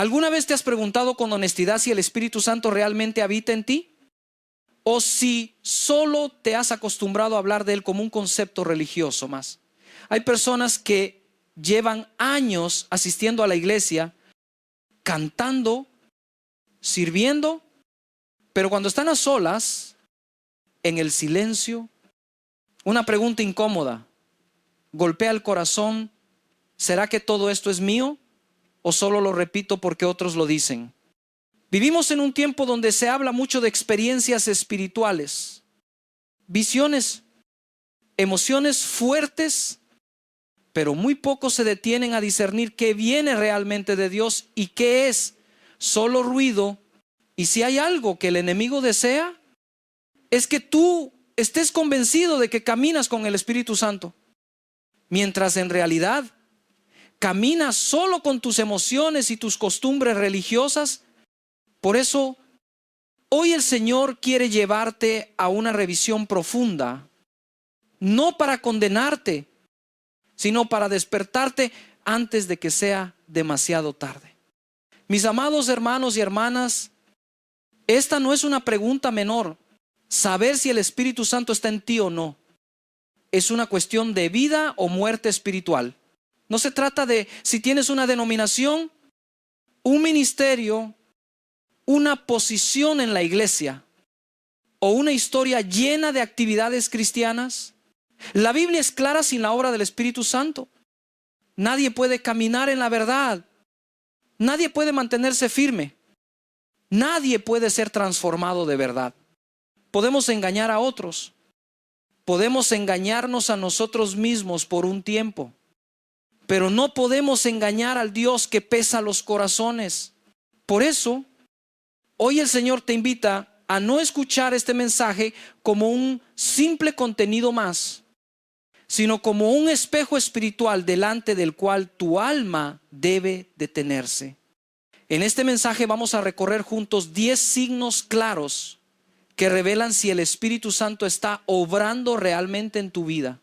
¿Alguna vez te has preguntado con honestidad si el Espíritu Santo realmente habita en ti? ¿O si solo te has acostumbrado a hablar de Él como un concepto religioso más? Hay personas que llevan años asistiendo a la iglesia, cantando, sirviendo, pero cuando están a solas, en el silencio, una pregunta incómoda golpea el corazón: ¿será que todo esto es mío o solo lo repito porque otros lo dicen? Vivimos en un tiempo donde se habla mucho de experiencias espirituales, visiones, emociones fuertes, pero muy pocos se detienen a discernir qué viene realmente de Dios y qué es solo ruido. Y si hay algo que el enemigo desea, es que tú estés convencido de que caminas con el Espíritu Santo, mientras en realidad caminas solo con tus emociones y tus costumbres religiosas. Por eso, hoy el Señor quiere llevarte a una revisión profunda, no para condenarte, sino para despertarte antes de que sea demasiado tarde. Mis amados hermanos y hermanas, esta no es una pregunta menor, saber si el Espíritu Santo está en ti o no. Es una cuestión de vida o muerte espiritual. No se trata de si tienes una denominación, un ministerio, una posición en la iglesia o una historia llena de actividades cristianas. La Biblia es clara: sin la obra del Espíritu Santo nadie puede caminar en la verdad, nadie puede mantenerse firme, nadie puede ser transformado de verdad. Podemos engañar a otros, podemos engañarnos a nosotros mismos por un tiempo, pero no podemos engañar al Dios que pesa los corazones. Por eso, hoy el Señor te invita a no escuchar este mensaje como un simple contenido más, sino como un espejo espiritual delante del cual tu alma debe detenerse. En este mensaje vamos a recorrer juntos 10 signos claros que revelan si el Espíritu Santo está obrando realmente en tu vida.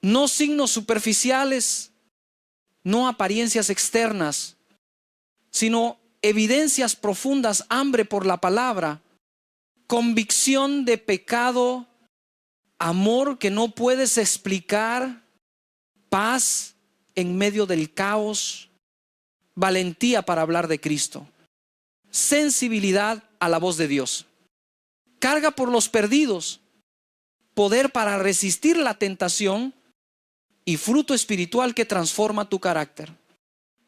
No signos superficiales, no apariencias externas, sino evidencias profundas: hambre por la palabra, convicción de pecado, amor que no puedes explicar, paz en medio del caos, valentía para hablar de Cristo, sensibilidad a la voz de Dios, carga por los perdidos, poder para resistir la tentación y fruto espiritual que transforma tu carácter.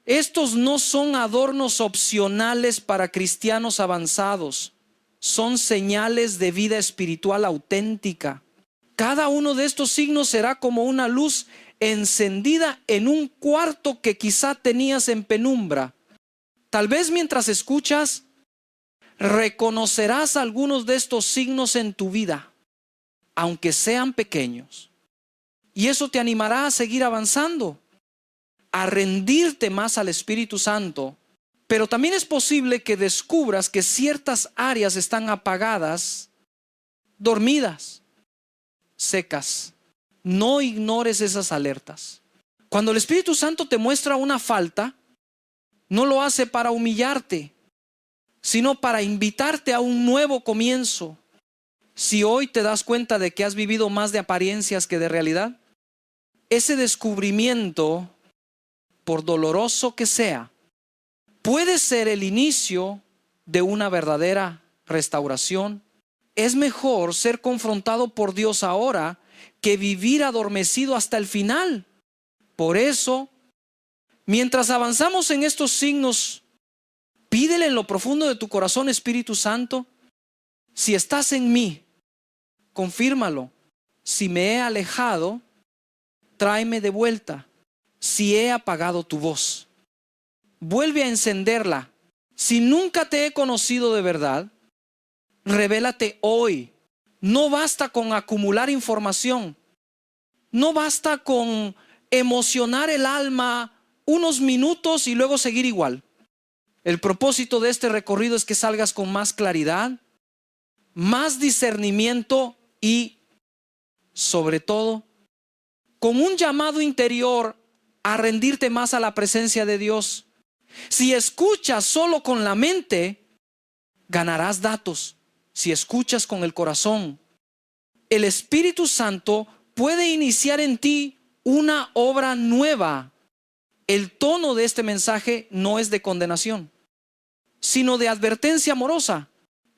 Estos no son adornos opcionales para cristianos avanzados, son señales de vida espiritual auténtica. Cada uno de estos signos será como una luz encendida en un cuarto que quizá tenías en penumbra. Tal vez mientras escuchas, reconocerás algunos de estos signos en tu vida, aunque sean pequeños. Y eso te animará a seguir avanzando, a rendirte más al Espíritu Santo. Pero también es posible que descubras que ciertas áreas están apagadas, dormidas, secas. No ignores esas alertas. Cuando el Espíritu Santo te muestra una falta, no lo hace para humillarte, sino para invitarte a un nuevo comienzo. Si hoy te das cuenta de que has vivido más de apariencias que de realidad, ese descubrimiento, por doloroso que sea, puede ser el inicio de una verdadera restauración. Es mejor ser confrontado por Dios ahora que vivir adormecido hasta el final. Por eso, mientras avanzamos en estos signos, pídele en lo profundo de tu corazón: Espíritu Santo, si estás en mí, confírmalo. Si me he alejado, tráeme de vuelta. Si he apagado tu voz, vuelve a encenderla. Si nunca te he conocido de verdad, revélate hoy. No basta con acumular información. No basta con emocionar el alma unos minutos y luego seguir igual. El propósito de este recorrido es que salgas con más claridad, más discernimiento y, sobre todo, con un llamado interior a rendirte más a la presencia de Dios. Si escuchas solo con la mente, ganarás datos. Si escuchas con el corazón, el Espíritu Santo puede iniciar en ti una obra nueva. El tono de este mensaje no es de condenación, sino de advertencia amorosa.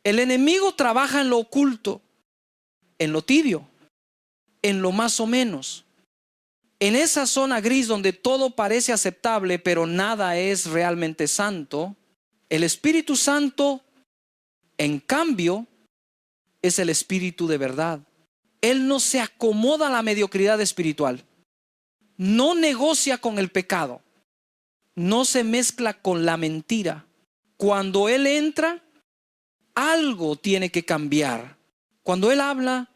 El enemigo trabaja en lo oculto, en lo tibio, en lo más o menos. En esa zona gris donde todo parece aceptable, pero nada es realmente santo, el Espíritu Santo, en cambio, es el Espíritu de verdad. Él no se acomoda a la mediocridad espiritual. No negocia con el pecado. No se mezcla con la mentira. Cuando Él entra, algo tiene que cambiar. Cuando Él habla,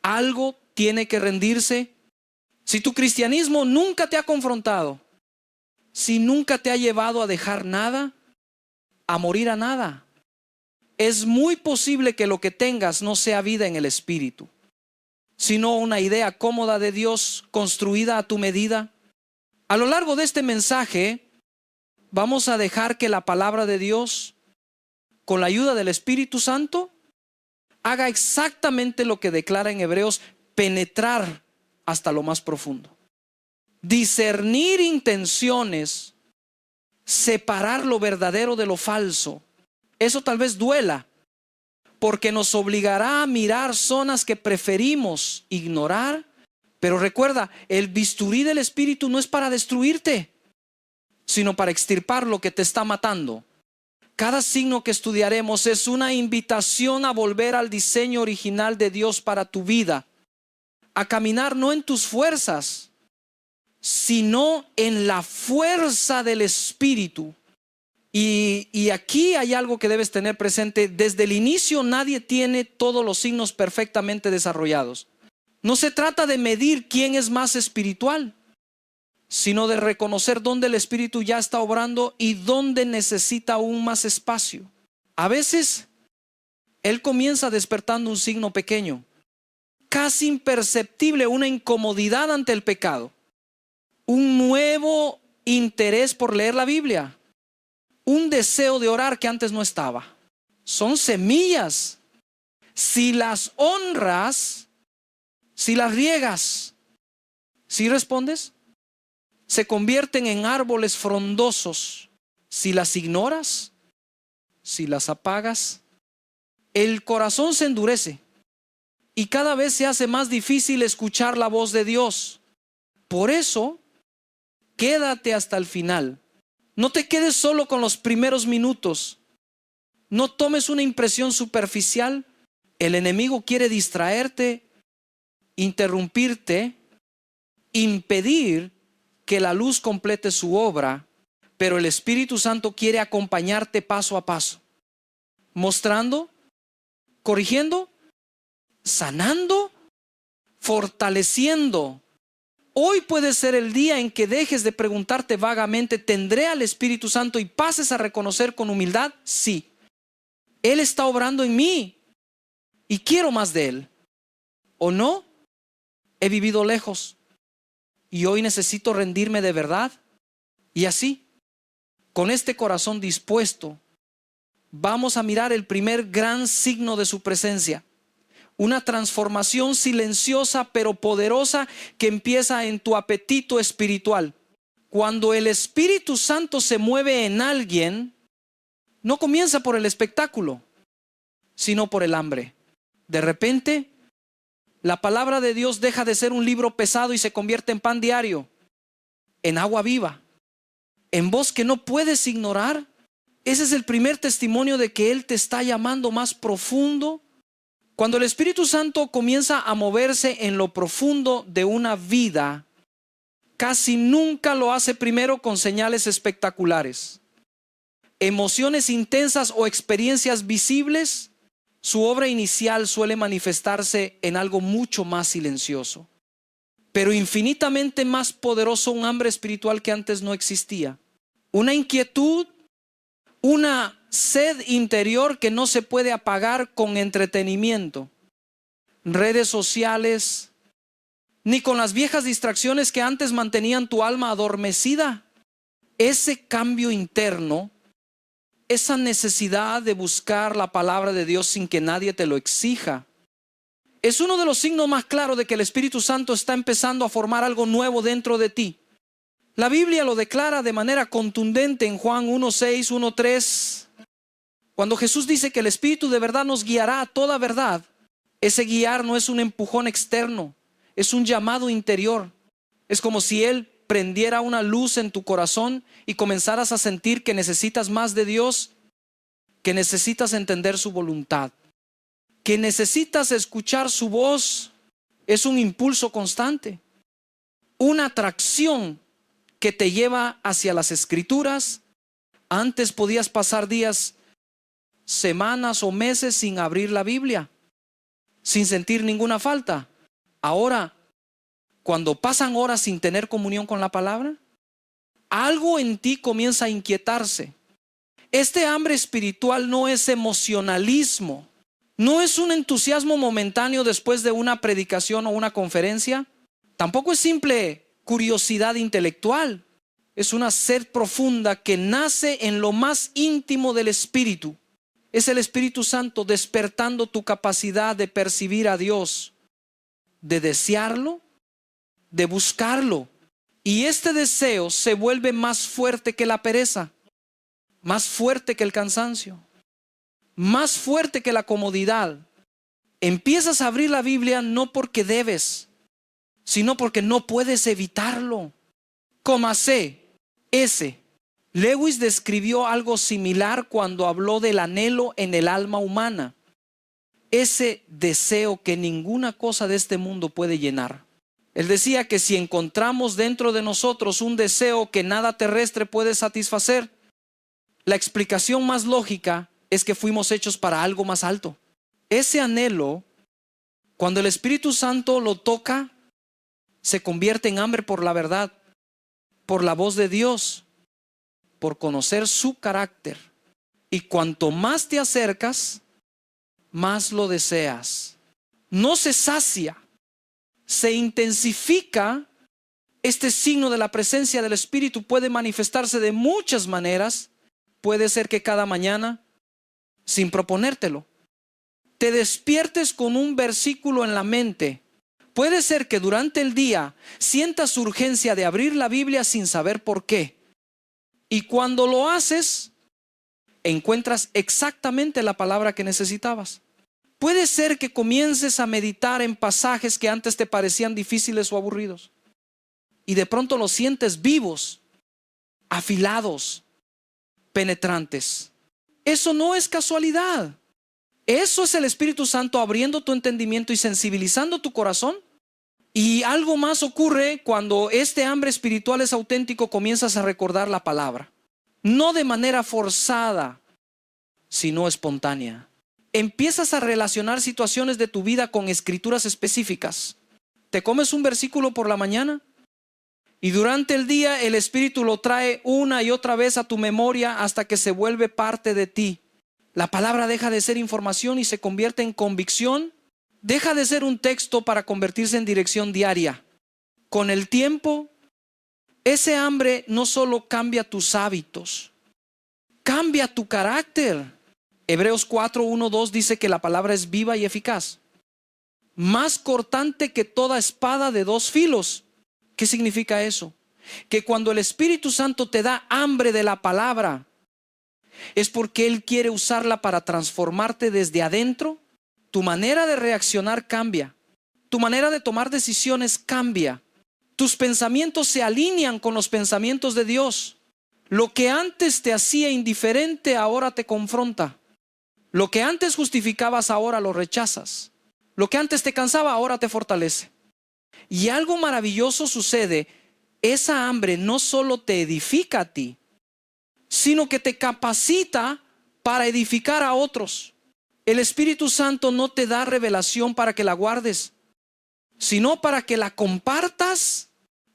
algo tiene que rendirse. Si tu cristianismo nunca te ha confrontado, si nunca te ha llevado a dejar nada, a morir a nada, es muy posible que lo que tengas no sea vida en el Espíritu, sino una idea cómoda de Dios construida a tu medida. A lo largo de este mensaje, vamos a dejar que la palabra de Dios, con la ayuda del Espíritu Santo, haga exactamente lo que declara en Hebreos: penetrar hasta lo más profundo, discernir intenciones, separar lo verdadero de lo falso. Eso tal vez duela, porque nos obligará a mirar zonas que preferimos ignorar. Pero recuerda, el bisturí del Espíritu no es para destruirte, sino para extirpar lo que te está matando. Cada signo que estudiaremos es una invitación a volver al diseño original de Dios para tu vida, a caminar no en tus fuerzas, sino en la fuerza del Espíritu. Y aquí hay algo que debes tener presente. Desde el inicio nadie tiene todos los signos perfectamente desarrollados. No se trata de medir quién es más espiritual, sino de reconocer dónde el Espíritu ya está obrando y dónde necesita aún más espacio. A veces Él comienza despertando un signo pequeño, casi imperceptible, una incomodidad ante el pecado, un nuevo interés por leer la Biblia, un deseo de orar que antes no estaba. Son semillas. Si las honras, si las riegas, si respondes, se convierten en árboles frondosos. Si las ignoras, si las apagas, el corazón se endurece y cada vez se hace más difícil escuchar la voz de Dios. Por eso, quédate hasta el final. No te quedes solo con los primeros minutos. No tomes una impresión superficial. El enemigo quiere distraerte, interrumpirte, impedir que la luz complete su obra, pero el Espíritu Santo quiere acompañarte paso a paso, mostrando, corrigiendo, sanando, fortaleciendo. Hoy puede ser el día en que dejes de preguntarte vagamente: ¿tendré al Espíritu Santo? Y pases a reconocer con humildad: sí, Él está obrando en mí y quiero más de Él. ¿O no? He vivido lejos y hoy necesito rendirme de verdad. Y así, con este corazón dispuesto, vamos a mirar el primer gran signo de su presencia. Una transformación silenciosa pero poderosa que empieza en tu apetito espiritual. Cuando el Espíritu Santo se mueve en alguien, no comienza por el espectáculo, sino por el hambre. De repente, la palabra de Dios deja de ser un libro pesado y se convierte en pan diario, en agua viva, en voz que no puedes ignorar. Ese es el primer testimonio de que Él te está llamando más profundo. Cuando el Espíritu Santo comienza a moverse en lo profundo de una vida, casi nunca lo hace primero con señales espectaculares, emociones intensas o experiencias visibles. Su obra inicial suele manifestarse en algo mucho más silencioso, pero infinitamente más poderoso, un hambre espiritual que antes no existía, una inquietud, una sed interior que no se puede apagar con entretenimiento, redes sociales, ni con las viejas distracciones que antes mantenían tu alma adormecida. ese cambio interno, esa necesidad de buscar la palabra de Dios sin que nadie te lo exija, es uno de los signos más claros de que el Espíritu Santo está empezando a formar algo nuevo dentro de ti. La Biblia lo declara de manera contundente en Juan 1:6, 1:3. Cuando Jesús dice que el Espíritu de verdad nos guiará a toda verdad, ese guiar no es un empujón externo, es un llamado interior. Es como si Él prendiera una luz en tu corazón y comenzaras a sentir que necesitas más de Dios, que necesitas entender su voluntad, que necesitas escuchar su voz. Es un impulso constante, una atracción que te lleva hacia las Escrituras. Antes podías pasar días, semanas o meses sin abrir la Biblia, sin sentir ninguna falta. Ahora, cuando pasan horas sin tener comunión con la palabra, algo en ti comienza a inquietarse. Este hambre espiritual no es emocionalismo, no es un entusiasmo momentáneo después de una predicación o una conferencia, tampoco es simple curiosidad intelectual. Es una sed profunda que nace en lo más íntimo del Espíritu. Es el Espíritu Santo despertando tu capacidad de percibir a Dios, de desearlo, de buscarlo. Y este deseo se vuelve más fuerte que la pereza, más fuerte que el cansancio, más fuerte que la comodidad. Empiezas a abrir la Biblia no porque debes, sino porque no puedes evitarlo. Lewis describió algo similar cuando habló del anhelo en el alma humana. Ese deseo que ninguna cosa de este mundo puede llenar. Él decía que si encontramos dentro de nosotros un deseo que nada terrestre puede satisfacer, la explicación más lógica es que fuimos hechos para algo más alto. Ese anhelo, cuando el Espíritu Santo lo toca, se convierte en hambre por la verdad, por la voz de Dios, por conocer su carácter. Y cuanto más te acercas, más lo deseas. No se sacia, se intensifica. Este signo de la presencia del Espíritu puede manifestarse de muchas maneras. Puede ser que cada mañana, sin proponértelo, te despiertes con un versículo en la mente. Puede ser que durante el día sientas urgencia de abrir la Biblia sin saber por qué. Y cuando lo haces, encuentras exactamente la palabra que necesitabas. Puede ser que comiences a meditar en pasajes que antes te parecían difíciles o aburridos. Y de pronto los sientes vivos, afilados, penetrantes. Eso no es casualidad. Eso es el Espíritu Santo abriendo tu entendimiento y sensibilizando tu corazón. Y algo más ocurre cuando este hambre espiritual es auténtico. Comienzas a recordar la palabra, no de manera forzada, sino espontánea. Empiezas a relacionar situaciones de tu vida con escrituras específicas. Te comes un versículo por la mañana y durante el día el Espíritu lo trae una y otra vez a tu memoria hasta que se vuelve parte de ti. La palabra deja de ser información y se convierte en convicción. Deja de ser un texto para convertirse en dirección diaria. Con el tiempo, ese hambre no solo cambia tus hábitos, cambia tu carácter. Hebreos 4, 1, 2 dice que la palabra es viva y eficaz, más cortante que toda espada de dos filos. ¿Qué significa eso? Que cuando el Espíritu Santo te da hambre de la palabra, es porque Él quiere usarla para transformarte desde adentro. Tu manera de reaccionar cambia, tu manera de tomar decisiones cambia, tus pensamientos se alinean con los pensamientos de Dios. Lo que antes te hacía indiferente ahora te confronta. Lo que antes justificabas ahora lo rechazas. Lo que antes te cansaba ahora te fortalece. Y algo maravilloso sucede. Esa hambre no solo te edifica a ti, sino que te capacita para edificar a otros. El Espíritu Santo no te da revelación para que la guardes, sino para que la compartas.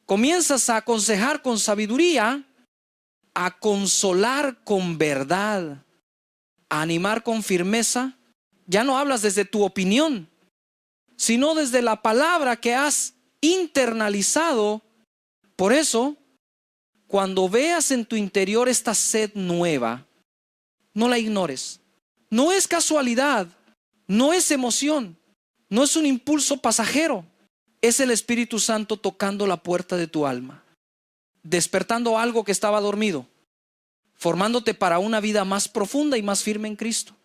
Comienzas a aconsejar con sabiduría, a consolar con verdad, a animar con firmeza. Ya no hablas desde tu opinión, sino desde la palabra que has internalizado. Por eso, Cuando veas en tu interior esta sed nueva, no la ignores. No es casualidad, no es emoción, no es un impulso pasajero. Es el Espíritu Santo tocando la puerta de tu alma, despertando algo que estaba dormido, formándote para una vida más profunda y más firme en Cristo.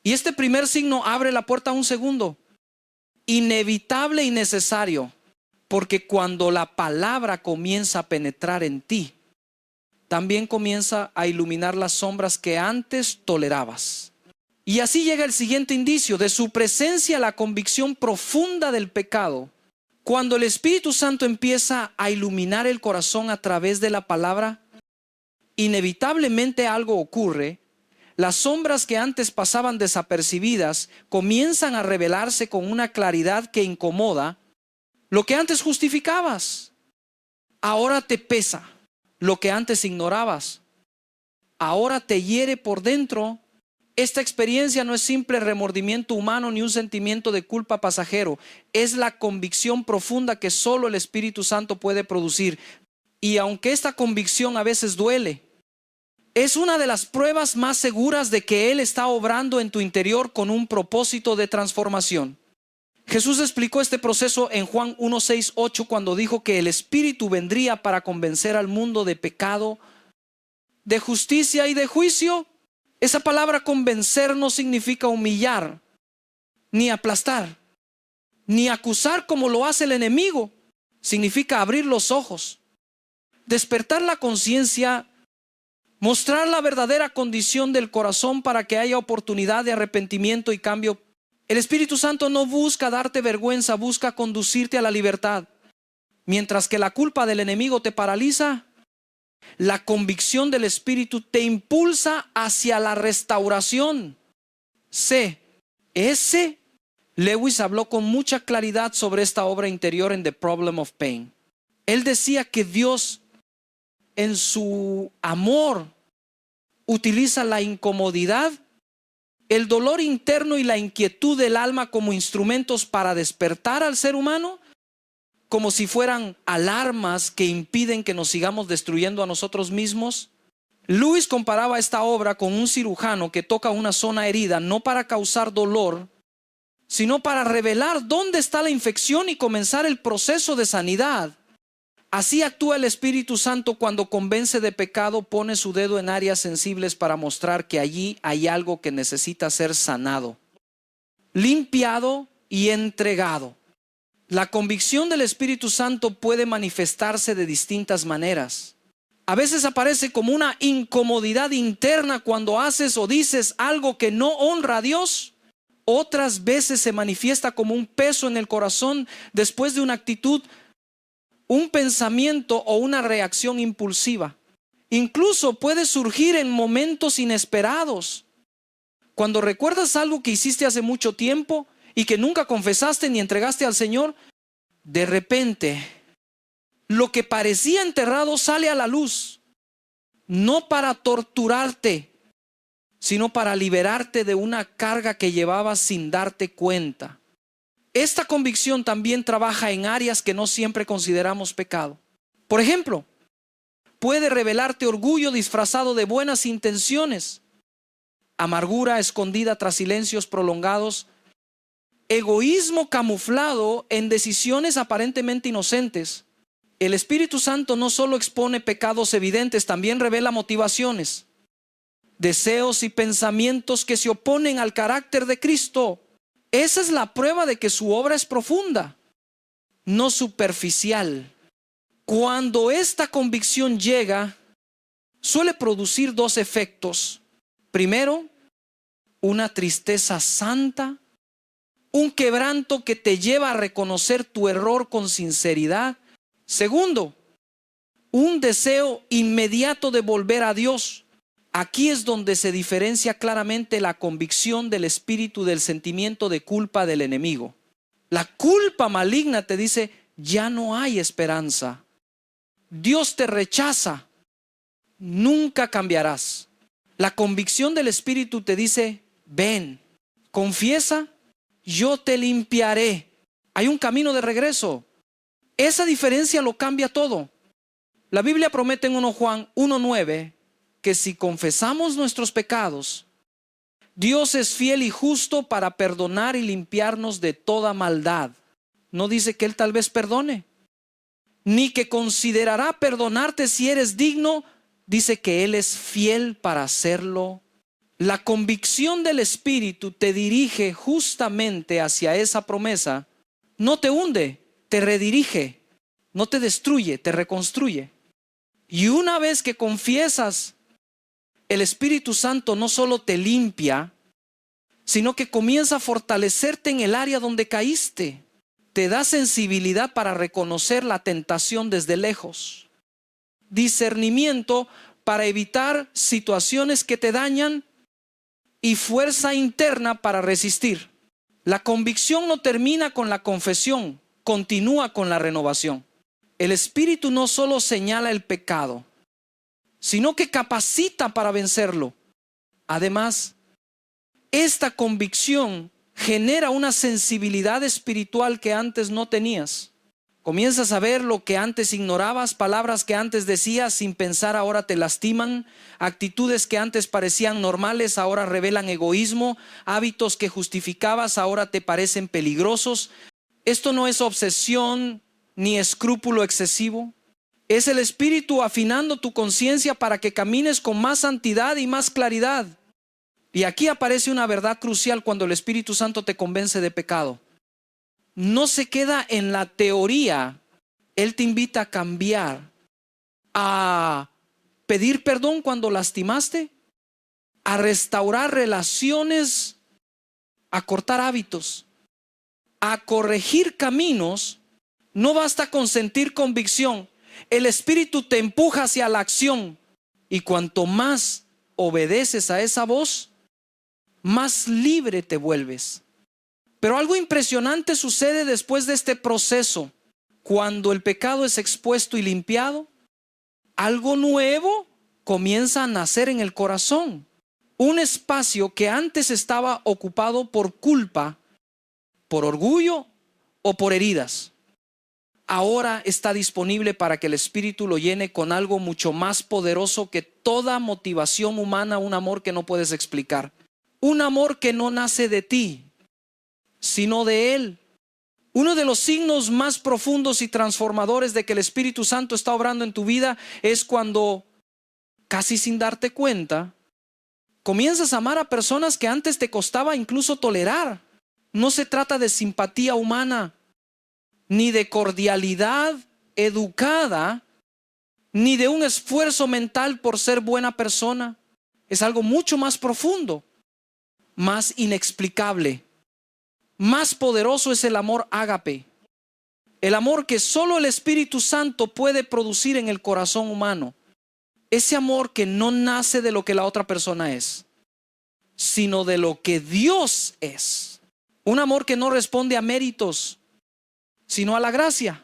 Y este primer signo abre la puerta a un segundo, inevitable y necesario, porque cuando la palabra comienza a penetrar en ti, también comienza a iluminar las sombras que antes tolerabas. Y así llega el siguiente indicio: de su presencia la convicción profunda del pecado. Cuando el Espíritu Santo empieza a iluminar el corazón a través de la palabra, inevitablemente algo ocurre. Las sombras que antes pasaban desapercibidas comienzan a revelarse con una claridad que incomoda. Lo que antes justificabas, ahora te pesa. Lo que antes ignorabas, ahora te hiere por dentro. Esta experiencia no es simple remordimiento humano ni un sentimiento de culpa pasajero. Es la convicción profunda que solo el Espíritu Santo puede producir. Y aunque esta convicción a veces duele, es una de las pruebas más seguras de que Él está obrando en tu interior con un propósito de transformación. Jesús explicó este proceso en Juan 1, 6, 8 cuando dijo que el Espíritu vendría para convencer al mundo de pecado, de justicia y de juicio. Esa palabra convencer no significa humillar, ni aplastar, ni acusar como lo hace el enemigo. Significa abrir los ojos, despertar la conciencia, mostrar la verdadera condición del corazón para que haya oportunidad de arrepentimiento y cambio. El Espíritu Santo no busca darte vergüenza, busca conducirte a la libertad. Mientras que la culpa del enemigo te paraliza, la convicción del Espíritu te impulsa hacia la restauración. C.S. Lewis habló con mucha claridad sobre esta obra interior en The Problem of Pain. Él decía que Dios, en su amor, utiliza la incomodidad, el dolor interno y la inquietud del alma como instrumentos para despertar al ser humano, como si fueran alarmas que impiden que nos sigamos destruyendo a nosotros mismos. Lewis comparaba esta obra con un cirujano que toca una zona herida, no para causar dolor, sino para revelar dónde está la infección y comenzar el proceso de sanidad. Así actúa el Espíritu Santo cuando convence de pecado, pone su dedo en áreas sensibles para mostrar que allí hay algo que necesita ser sanado, limpiado y entregado. La convicción del Espíritu Santo puede manifestarse de distintas maneras. A veces aparece como una incomodidad interna cuando haces o dices algo que no honra a Dios. Otras veces se manifiesta como un peso en el corazón después de una actitud, un pensamiento o una reacción impulsiva. Incluso puede surgir en momentos inesperados. Cuando recuerdas algo que hiciste hace mucho tiempo y que nunca confesaste ni entregaste al Señor, de repente lo que parecía enterrado sale a la luz, no para torturarte, sino para liberarte de una carga que llevabas sin darte cuenta. Esta convicción también trabaja en áreas que no siempre consideramos pecado. Por ejemplo, puede revelarte orgullo disfrazado de buenas intenciones, amargura escondida tras silencios prolongados, egoísmo camuflado en decisiones aparentemente inocentes. El Espíritu Santo no solo expone pecados evidentes, también revela motivaciones, deseos y pensamientos que se oponen al carácter de Cristo. Esa es la prueba de que su obra es profunda, no superficial. Cuando esta convicción llega, suele producir dos efectos. Primero, una tristeza santa, un quebranto que te lleva a reconocer tu error con sinceridad. Segundo, un deseo inmediato de volver a Dios. Aquí es donde se diferencia claramente la convicción del espíritu del sentimiento de culpa del enemigo. La culpa maligna te dice, ya no hay esperanza. Dios te rechaza. Nunca cambiarás. La convicción del espíritu te dice, ven, confiesa, yo te limpiaré. Hay un camino de regreso. Esa diferencia lo cambia todo. La Biblia promete en 1 Juan 1:9 que si confesamos nuestros pecados, Dios es fiel y justo para perdonar y limpiarnos de toda maldad. No dice que Él tal vez perdone, ni que considerará perdonarte si eres digno. Dice que Él es fiel para hacerlo. La convicción del Espíritu te dirige justamente hacia esa promesa. No te hunde, te redirige. No te destruye, te reconstruye. Y una vez que confiesas, el Espíritu Santo no solo te limpia, sino que comienza a fortalecerte en el área donde caíste. Te da sensibilidad para reconocer la tentación desde lejos. Discernimiento para evitar situaciones que te dañan y fuerza interna para resistir. La convicción no termina con la confesión, continúa con la renovación. El Espíritu no solo señala el pecado, sino que capacita para vencerlo. Además, esta convicción genera una sensibilidad espiritual que antes no tenías. Comienzas a ver lo que antes ignorabas, palabras que antes decías sin pensar ahora te lastiman, actitudes que antes parecían normales ahora revelan egoísmo, hábitos que justificabas ahora te parecen peligrosos. Esto no es obsesión ni escrúpulo excesivo. Es el Espíritu afinando tu conciencia para que camines con más santidad y más claridad. Y aquí aparece una verdad crucial cuando el Espíritu Santo te convence de pecado. No se queda en la teoría. Él te invita a cambiar, a pedir perdón cuando lastimaste, a restaurar relaciones, a cortar hábitos, a corregir caminos. No basta con sentir convicción. El Espíritu te empuja hacia la acción. Y cuanto más obedeces a esa voz, más libre te vuelves. Pero algo impresionante sucede después de este proceso. Cuando el pecado es expuesto y limpiado, algo nuevo comienza a nacer en el corazón. Un espacio que antes estaba ocupado por culpa, por orgullo o por heridas, ahora está disponible para que el Espíritu lo llene con algo mucho más poderoso que toda motivación humana, un amor que no puedes explicar. Un amor que no nace de ti, sino de Él. Uno de los signos más profundos y transformadores de que el Espíritu Santo está obrando en tu vida es cuando, casi sin darte cuenta, comienzas a amar a personas que antes te costaba incluso tolerar. No se trata de simpatía humana, ni de cordialidad educada, ni de un esfuerzo mental por ser buena persona. Es algo mucho más profundo, más inexplicable. Más poderoso es el amor ágape, el amor que solo el Espíritu Santo puede producir en el corazón humano. Ese amor que no nace de lo que la otra persona es, sino de lo que Dios es. Un amor que no responde a méritos, sino a la gracia.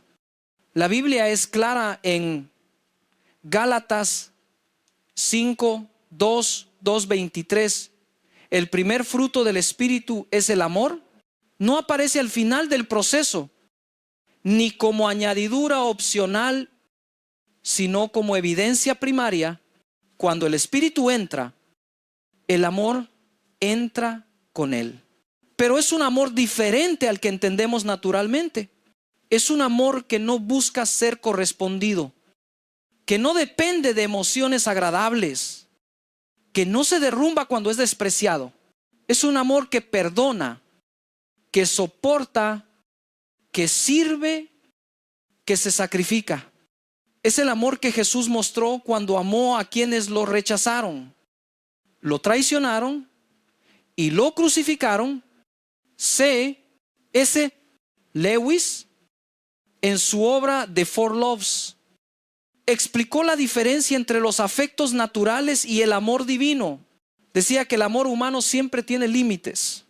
La Biblia es clara en Gálatas 5, 23. El primer fruto del Espíritu es el amor. No aparece al final del proceso, ni como añadidura opcional, sino como evidencia primaria. Cuando el Espíritu entra, el amor entra con él. Pero es un amor diferente al que entendemos naturalmente. Es un amor que no busca ser correspondido, que no depende de emociones agradables, que no se derrumba cuando es despreciado. Es un amor que perdona, que soporta, que sirve, que se sacrifica. Es el amor que Jesús mostró cuando amó a quienes lo rechazaron, lo traicionaron y lo crucificaron. C.S. Lewis, en su obra The Four Loves, explicó la diferencia entre los afectos naturales y el amor divino. Decía que el amor humano siempre tiene límites,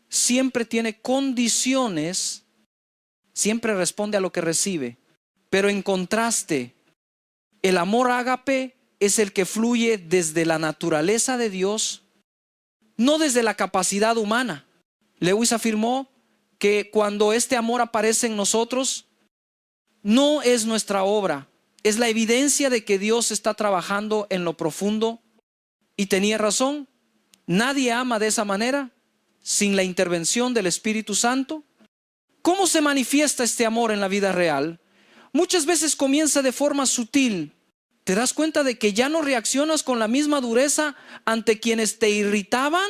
siempre tiene condiciones, siempre responde a lo que recibe. Pero en contraste, el amor ágape es el que fluye desde la naturaleza de Dios, no desde la capacidad humana. Lewis afirmó que cuando este amor aparece en nosotros, no es nuestra obra, Es la evidencia de que Dios está trabajando en lo profundo. Y tenía razón. Nadie ama de esa manera sin la intervención del Espíritu Santo. ¿Cómo se manifiesta este amor en la vida real? Muchas veces comienza de forma sutil. ¿Te das cuenta de que ya no reaccionas con la misma dureza ante quienes te irritaban?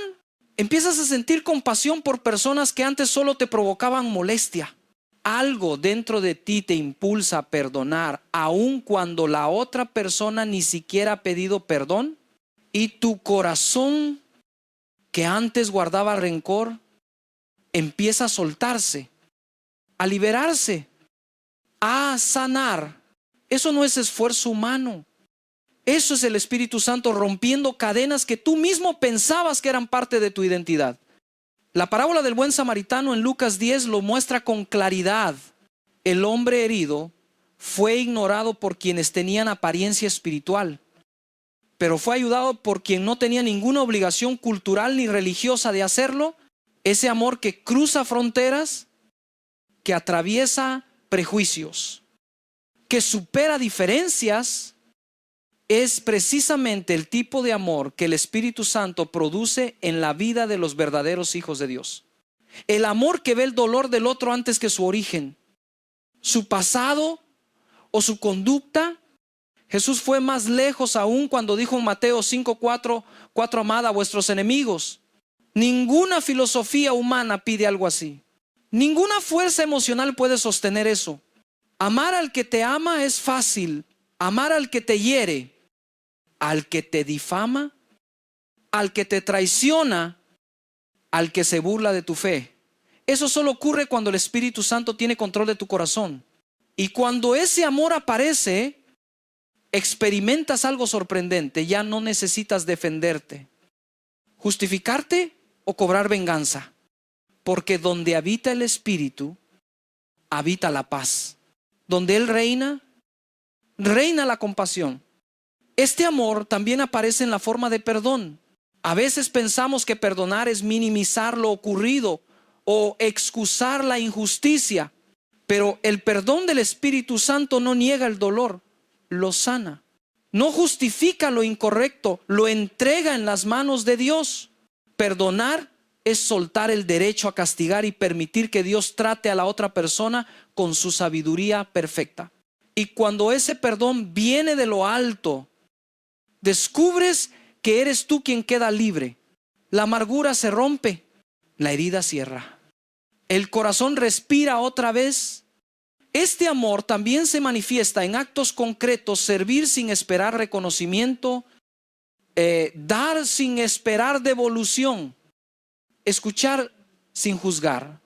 Empiezas a sentir compasión por personas que antes solo te provocaban molestia. Algo dentro de ti te impulsa a perdonar, aun cuando la otra persona ni siquiera ha pedido perdón. Y tu corazón, que antes guardaba rencor, empieza a soltarse, a liberarse, a sanar. Eso no es esfuerzo humano. Eso es el Espíritu Santo rompiendo cadenas que tú mismo pensabas que eran parte de tu identidad. La parábola del buen samaritano en Lucas 10 lo muestra con claridad. El hombre herido fue ignorado por quienes tenían apariencia espiritual, pero fue ayudado por quien no tenía ninguna obligación cultural ni religiosa de hacerlo. Ese amor que cruza fronteras, que atraviesa prejuicios, que supera diferencias, es precisamente el tipo de amor que el Espíritu Santo produce en la vida de los verdaderos hijos de Dios. El amor que ve el dolor del otro antes que su origen, su pasado o su conducta. Jesús fue más lejos aún cuando dijo en Mateo 5:4, amad a vuestros enemigos. Ninguna filosofía humana pide algo así. Ninguna fuerza emocional puede sostener eso. Amar al que te ama es fácil. Amar al que te hiere, al que te difama, al que te traiciona, al que se burla de tu fe. Eso solo ocurre cuando el Espíritu Santo tiene control de tu corazón. Y cuando ese amor aparece, experimentas algo sorprendente. Ya no necesitas defenderte, justificarte o cobrar venganza, porque donde habita el Espíritu, habita la paz. Donde Él reina, reina la compasión. Este amor también aparece en la forma de perdón. A veces pensamos que perdonar es minimizar lo ocurrido o excusar la injusticia, pero el perdón del Espíritu Santo no niega el dolor, lo sana. No justifica lo incorrecto, lo entrega en las manos de Dios. Perdonar es soltar el derecho a castigar y permitir que Dios trate a la otra persona con su sabiduría perfecta. Y cuando ese perdón viene de lo alto, descubres que eres tú quien queda libre. La amargura se rompe, la herida cierra, el corazón respira otra vez. Este amor también se manifiesta en actos concretos: servir sin esperar reconocimiento, dar sin esperar devolución, escuchar sin juzgar,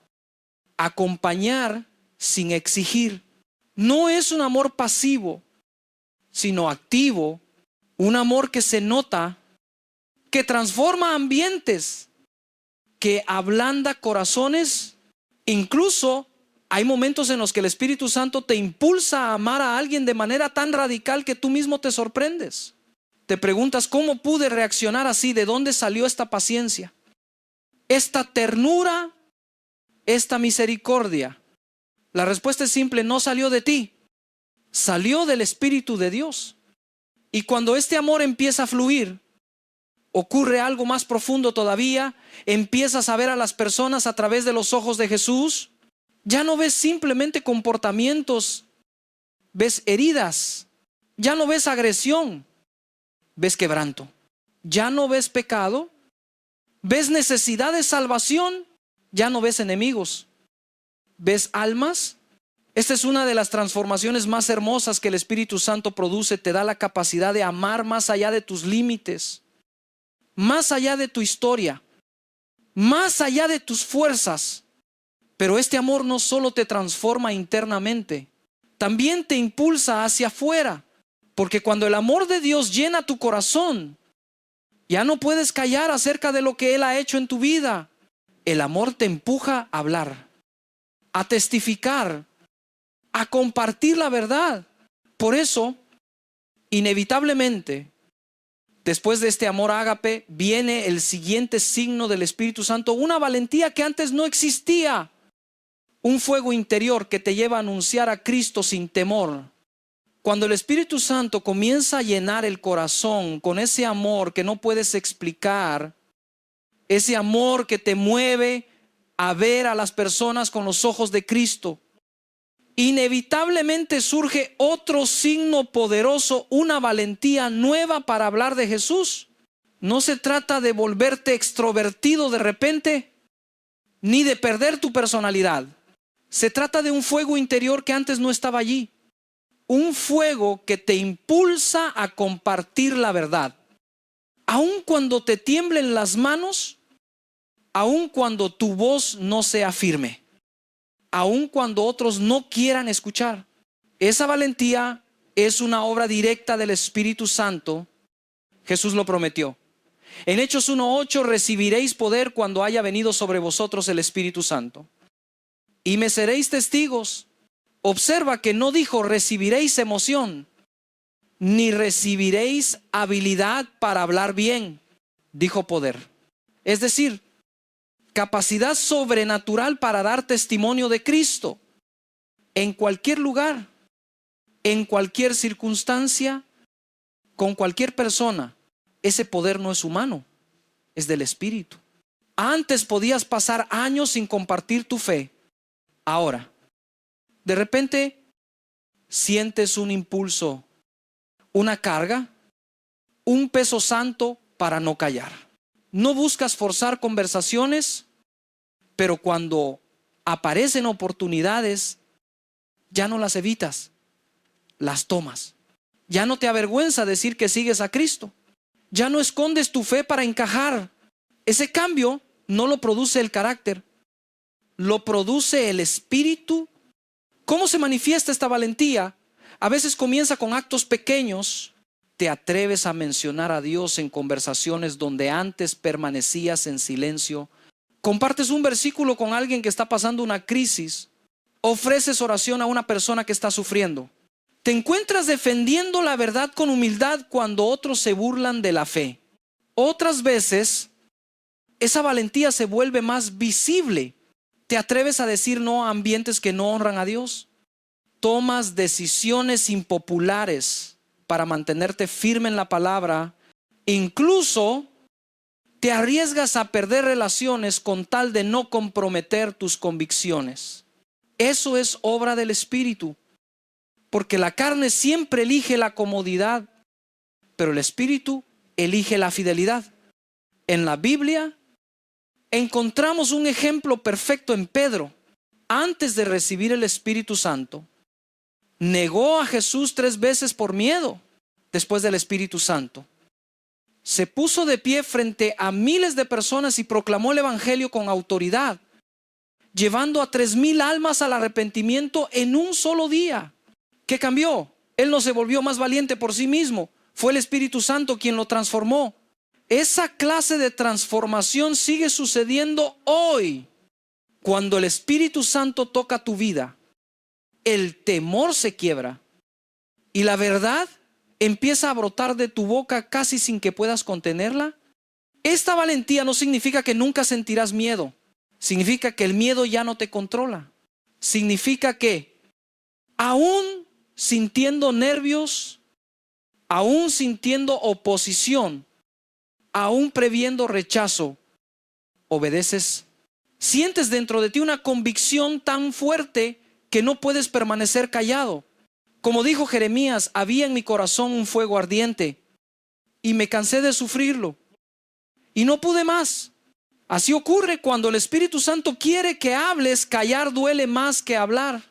acompañar sin exigir. No es un amor pasivo, sino activo, un amor que se nota, que transforma ambientes, que ablanda corazones. Incluso hay momentos en los que el Espíritu Santo te impulsa a amar a alguien de manera tan radical que tú mismo te sorprendes. Te preguntas: ¿cómo pude reaccionar así? ¿De dónde salió esta paciencia, esta ternura, esta misericordia? La respuesta es simple: no salió de ti, salió del Espíritu de Dios. Y cuando este amor empieza a fluir, ocurre algo más profundo todavía. Empiezas a ver a las personas a través de los ojos de Jesús. Ya no ves simplemente comportamientos, ves heridas. Ya no ves agresión, ves quebranto. Ya no ves pecado, ves necesidad de salvación. Ya no ves enemigos, ves almas. Esta es una de las transformaciones más hermosas que el Espíritu Santo produce. Te da la capacidad de amar más allá de tus límites, más allá de tu historia, más allá de tus fuerzas. Pero este amor no solo te transforma internamente, también te impulsa hacia afuera. Porque cuando el amor de Dios llena tu corazón, ya no puedes callar acerca de lo que Él ha hecho en tu vida. El amor te empuja a hablar, a testificar, a compartir la verdad. Por eso, inevitablemente, después de este amor ágape, viene el siguiente signo del Espíritu Santo: una valentía que antes no existía. Un fuego interior que te lleva a anunciar a Cristo sin temor. Cuando el Espíritu Santo comienza a llenar el corazón con ese amor que no puedes explicar, ese amor que te mueve a ver a las personas con los ojos de Cristo, inevitablemente surge otro signo poderoso, una valentía nueva para hablar de Jesús. No se trata de volverte extrovertido de repente, ni de perder tu personalidad. Se trata de un fuego interior que antes no estaba allí. Un fuego que te impulsa a compartir la verdad. Aun cuando te tiemblen las manos, aun cuando tu voz no sea firme, aun cuando otros no quieran escuchar. Esa valentía es una obra directa del Espíritu Santo. Jesús lo prometió. En Hechos 1:8, recibiréis poder cuando haya venido sobre vosotros el Espíritu Santo. Y me seréis testigos. Observa que no dijo recibiréis emoción, ni recibiréis habilidad para hablar bien. Dijo poder. Es decir, capacidad sobrenatural para dar testimonio de Cristo. En cualquier lugar, en cualquier circunstancia, con cualquier persona. Ese poder no es humano, es del Espíritu. Antes podías pasar años sin compartir tu fe. Ahora, de repente, sientes un impulso, una carga, un peso santo para no callar. No buscas forzar conversaciones, pero cuando aparecen oportunidades, ya no las evitas, las tomas. Ya no te avergüenza decir que sigues a Cristo. Ya no escondes tu fe para encajar. Ese cambio no lo produce el carácter, lo produce el Espíritu. ¿Cómo se manifiesta esta valentía? A veces comienza con actos pequeños. Te atreves a mencionar a Dios en conversaciones donde antes permanecías en silencio. Compartes un versículo con alguien que está pasando una crisis. Ofreces oración a una persona que está sufriendo. Te encuentras defendiendo la verdad con humildad cuando otros se burlan de la fe. Otras veces, esa valentía se vuelve más visible. Te atreves a decir no a ambientes que no honran a Dios. Tomas decisiones impopulares para mantenerte firme en la palabra. Incluso te arriesgas a perder relaciones con tal de no comprometer tus convicciones. Eso es obra del Espíritu. Porque la carne siempre elige la comodidad, pero el Espíritu elige la fidelidad. En la Biblia encontramos un ejemplo perfecto en Pedro. Antes de recibir el Espíritu Santo, negó a Jesús 3 veces por miedo. Después del Espíritu Santo, se puso de pie frente a miles de personas y proclamó el Evangelio con autoridad, llevando a 3,000 almas al arrepentimiento en un solo día. ¿Qué cambió? Él no se volvió más valiente por sí mismo. Fue el Espíritu Santo quien lo transformó. Esa clase de transformación sigue sucediendo hoy. Cuando el Espíritu Santo toca tu vida, el temor se quiebra y la verdad empieza a brotar de tu boca casi sin que puedas contenerla. Esta valentía no significa que nunca sentirás miedo. Significa que el miedo ya no te controla. Significa que aún sintiendo nervios, aún sintiendo oposición, aún previendo rechazo, obedeces. Sientes dentro de ti una convicción tan fuerte que no puedes permanecer callado. Como dijo Jeremías, había en mi corazón un fuego ardiente y me cansé de sufrirlo y no pude más. Así ocurre cuando el Espíritu Santo quiere que hables. Callar duele más que hablar.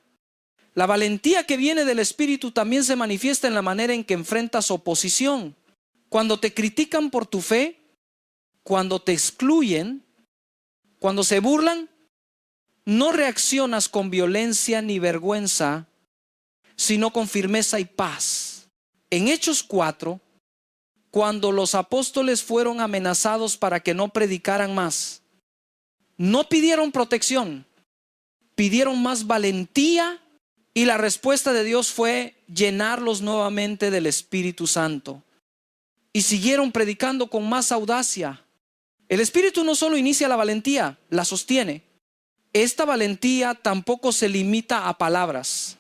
La valentía que viene del Espíritu también se manifiesta en la manera en que enfrentas oposición. Cuando te critican por tu fe, cuando te excluyen, cuando se burlan, no reaccionas con violencia ni vergüenza, sino con firmeza y paz. En Hechos 4, cuando los apóstoles fueron amenazados para que no predicaran más, no pidieron protección, pidieron más valentía. Y la respuesta de Dios fue llenarlos nuevamente del Espíritu Santo. Y siguieron predicando con más audacia. El Espíritu no solo inicia la valentía, la sostiene. Esta valentía tampoco se limita a palabras,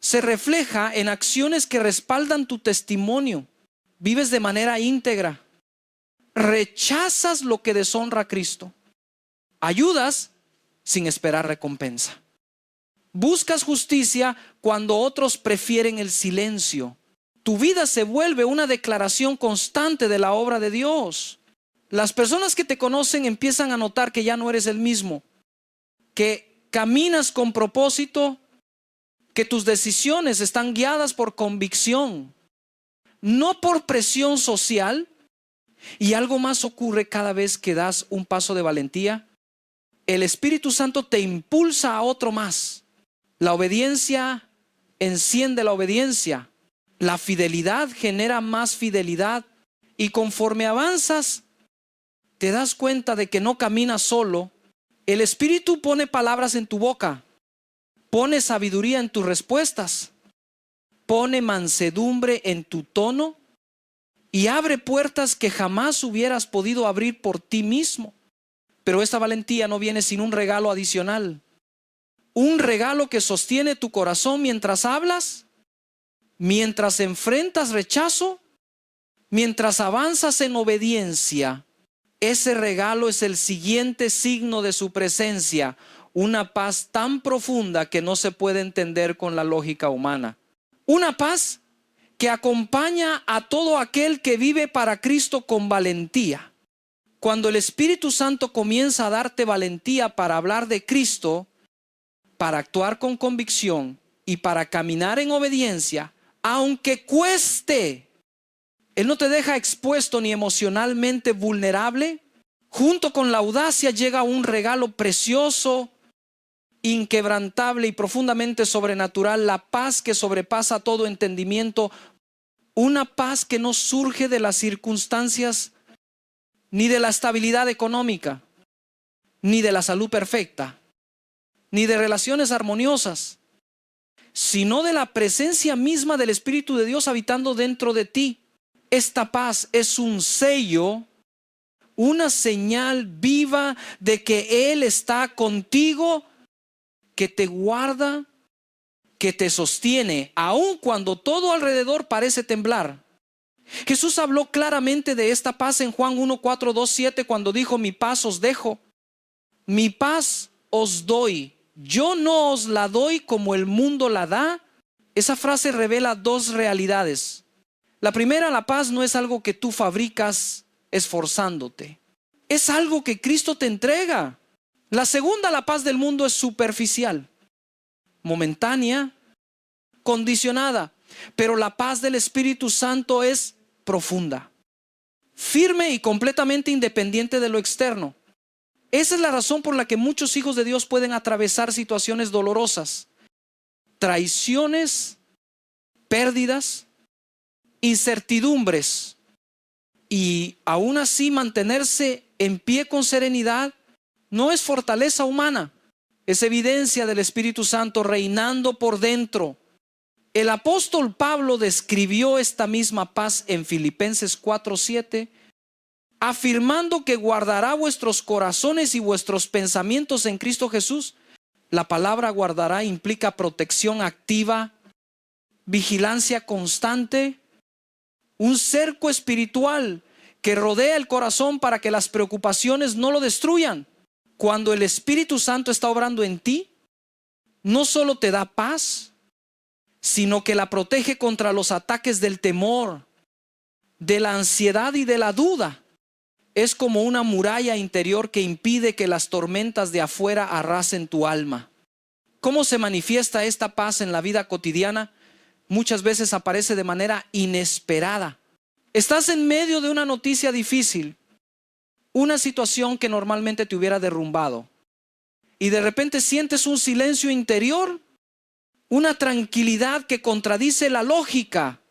se refleja en acciones que respaldan tu testimonio. Vives de manera íntegra. Rechazas lo que deshonra a Cristo. Ayudas sin esperar recompensa. Buscas justicia cuando otros prefieren el silencio. Tu vida se vuelve una declaración constante de la obra de Dios. Las personas que te conocen empiezan a notar que ya no eres el mismo, que caminas con propósito, que tus decisiones están guiadas por convicción, no por presión social. Y algo más ocurre cada vez que das un paso de valentía. El Espíritu Santo te impulsa a otro más. La obediencia enciende la obediencia. La fidelidad genera más fidelidad. Y conforme avanzas, te das cuenta de que no caminas solo. El Espíritu pone palabras en tu boca. Pone sabiduría en tus respuestas. Pone mansedumbre en tu tono. Y abre puertas que jamás hubieras podido abrir por ti mismo. Pero esta valentía no viene sin un regalo adicional. Un regalo que sostiene tu corazón mientras hablas, mientras enfrentas rechazo, mientras avanzas en obediencia. Ese regalo es el siguiente signo de su presencia, una paz tan profunda que no se puede entender con la lógica humana. Una paz que acompaña a todo aquel que vive para Cristo con valentía. Cuando el Espíritu Santo comienza a darte valentía para hablar de Cristo, para actuar con convicción y para caminar en obediencia, aunque cueste, Él no te deja expuesto ni emocionalmente vulnerable. Junto con la audacia llega un regalo precioso, inquebrantable y profundamente sobrenatural, la paz que sobrepasa todo entendimiento, una paz que no surge de las circunstancias, ni de la estabilidad económica, ni de la salud perfecta, ni de relaciones armoniosas, sino de la presencia misma del Espíritu de Dios habitando dentro de ti. Esta paz es un sello, una señal viva de que Él está contigo, que te guarda, que te sostiene, aun cuando todo alrededor parece temblar. Jesús habló claramente de esta paz en Juan 1, 4, 2, 7 cuando dijo: mi paz os dejo, mi paz os doy. Yo no os la doy como el mundo la da. Esa frase revela dos realidades. La primera, la paz no es algo que tú fabricas esforzándote. Es algo que Cristo te entrega. La segunda, la paz del mundo es superficial, momentánea, condicionada. Pero la paz del Espíritu Santo es profunda, firme y completamente independiente de lo externo. Esa es la razón por la que muchos hijos de Dios pueden atravesar situaciones dolorosas, traiciones, pérdidas, incertidumbres, y aún así mantenerse en pie con serenidad. No es fortaleza humana, es evidencia del Espíritu Santo reinando por dentro. El apóstol Pablo describió esta misma paz en Filipenses 4:7, afirmando que guardará vuestros corazones y vuestros pensamientos en Cristo Jesús. La palabra guardará implica protección activa, vigilancia constante, un cerco espiritual que rodea el corazón para que las preocupaciones no lo destruyan. Cuando el Espíritu Santo está obrando en ti, no solo te da paz, sino que la protege contra los ataques del temor, de la ansiedad y de la duda. Es como una muralla interior que impide que las tormentas de afuera arrasen tu alma. ¿Cómo se manifiesta esta paz en la vida cotidiana? Muchas veces aparece de manera inesperada. Estás en medio de una noticia difícil, una situación que normalmente te hubiera derrumbado, y de repente sientes un silencio interior, una tranquilidad que contradice la lógica.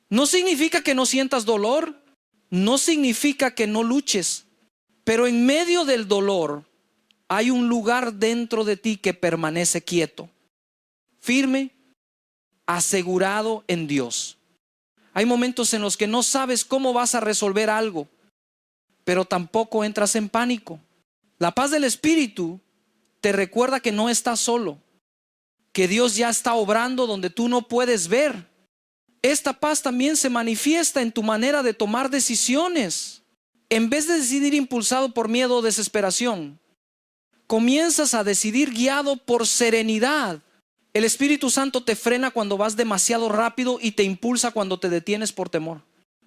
No significa que no sientas dolor, no significa que no luches, pero en medio del dolor hay un lugar dentro de ti que permanece quieto, firme, asegurado en Dios. Hay momentos en los que no sabes cómo vas a resolver algo, pero tampoco entras en pánico. La paz del Espíritu te recuerda que no estás solo, que Dios ya está obrando donde tú no puedes ver. Esta paz también se manifiesta en tu manera de tomar decisiones. En vez de decidir impulsado por miedo o desesperación, comienzas a decidir guiado por serenidad. El Espíritu Santo te frena cuando vas demasiado rápido y te impulsa cuando te detienes por temor.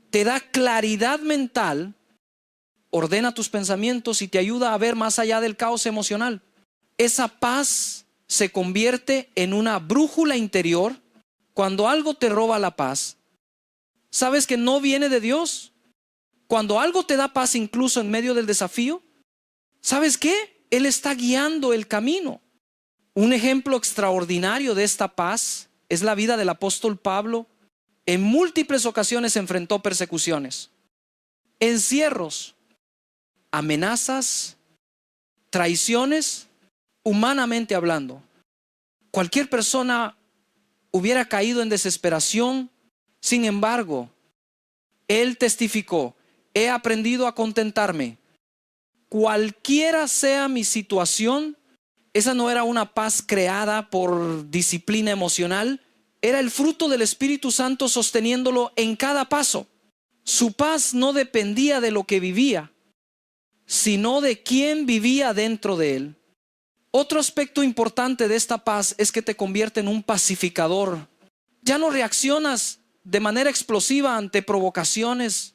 Te da claridad mental, ordena tus pensamientos y te ayuda a ver más allá del caos emocional. Esa paz se convierte en una brújula interior. Cuando algo te roba la paz, ¿sabes que no viene de Dios? Cuando algo te da paz incluso en medio del desafío, ¿sabes qué? Él está guiando el camino. Un ejemplo extraordinario de esta paz es la vida del apóstol Pablo. En múltiples ocasiones enfrentó persecuciones, encierros, amenazas, traiciones, humanamente hablando. Cualquier persona hubiera caído en desesperación. Sin embargo, él testificó: he aprendido a contentarme. Cualquiera sea mi situación. Esa no era una paz creada por disciplina emocional. Era el fruto del Espíritu Santo sosteniéndolo en cada paso. Su paz no dependía de lo que vivía, sino de quién vivía dentro de él. Otro aspecto importante de esta paz es que te convierte en un pacificador. Ya no reaccionas de manera explosiva ante provocaciones.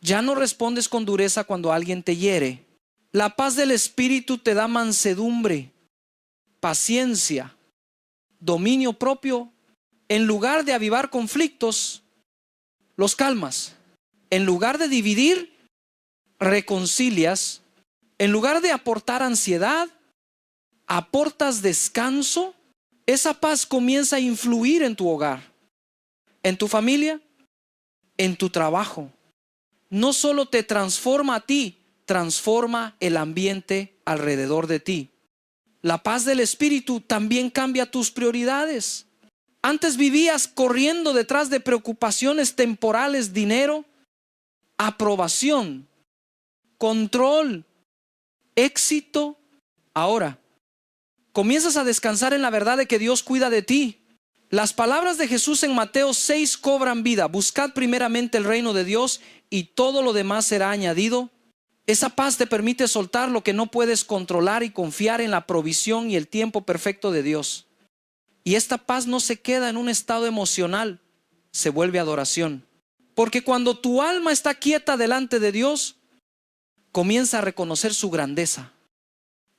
Ya no respondes con dureza cuando alguien te hiere. La paz del Espíritu te da mansedumbre, paciencia, dominio propio. En lugar de avivar conflictos, los calmas. En lugar de dividir, reconcilias. En lugar de aportar ansiedad, aportas descanso. Esa paz comienza a influir en tu hogar, en tu familia, en tu trabajo. No solo te transforma a ti, transforma el ambiente alrededor de ti. La paz del Espíritu también cambia tus prioridades. Antes vivías corriendo detrás de preocupaciones temporales, dinero, aprobación, control, éxito. Ahora comienzas a descansar en la verdad de que Dios cuida de ti. Las palabras de Jesús en Mateo 6 cobran vida. Buscad primeramente el reino de Dios y todo lo demás será añadido. Esa paz te permite soltar lo que no puedes controlar y confiar en la provisión y el tiempo perfecto de Dios. Y esta paz no se queda en un estado emocional, se vuelve adoración. Porque cuando tu alma está quieta delante de Dios, comienza a reconocer su grandeza,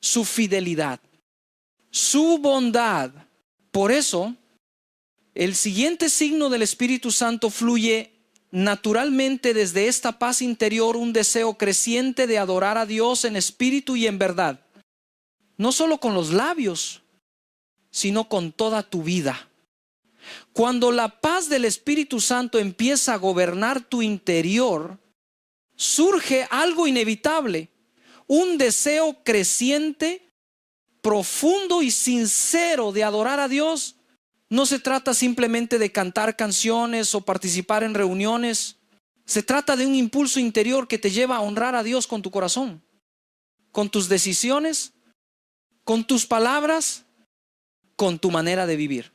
su fidelidad, su bondad. Por eso, el siguiente signo del Espíritu Santo fluye naturalmente desde esta paz interior, un deseo creciente de adorar a Dios en espíritu y en verdad. No solo con los labios, sino con toda tu vida. Cuando la paz del Espíritu Santo empieza a gobernar tu interior, surge algo inevitable, un deseo creciente, profundo y sincero de adorar a Dios. No se trata simplemente de cantar canciones o participar en reuniones. Se trata de un impulso interior que te lleva a honrar a Dios con tu corazón, con tus decisiones, con tus palabras, con tu manera de vivir.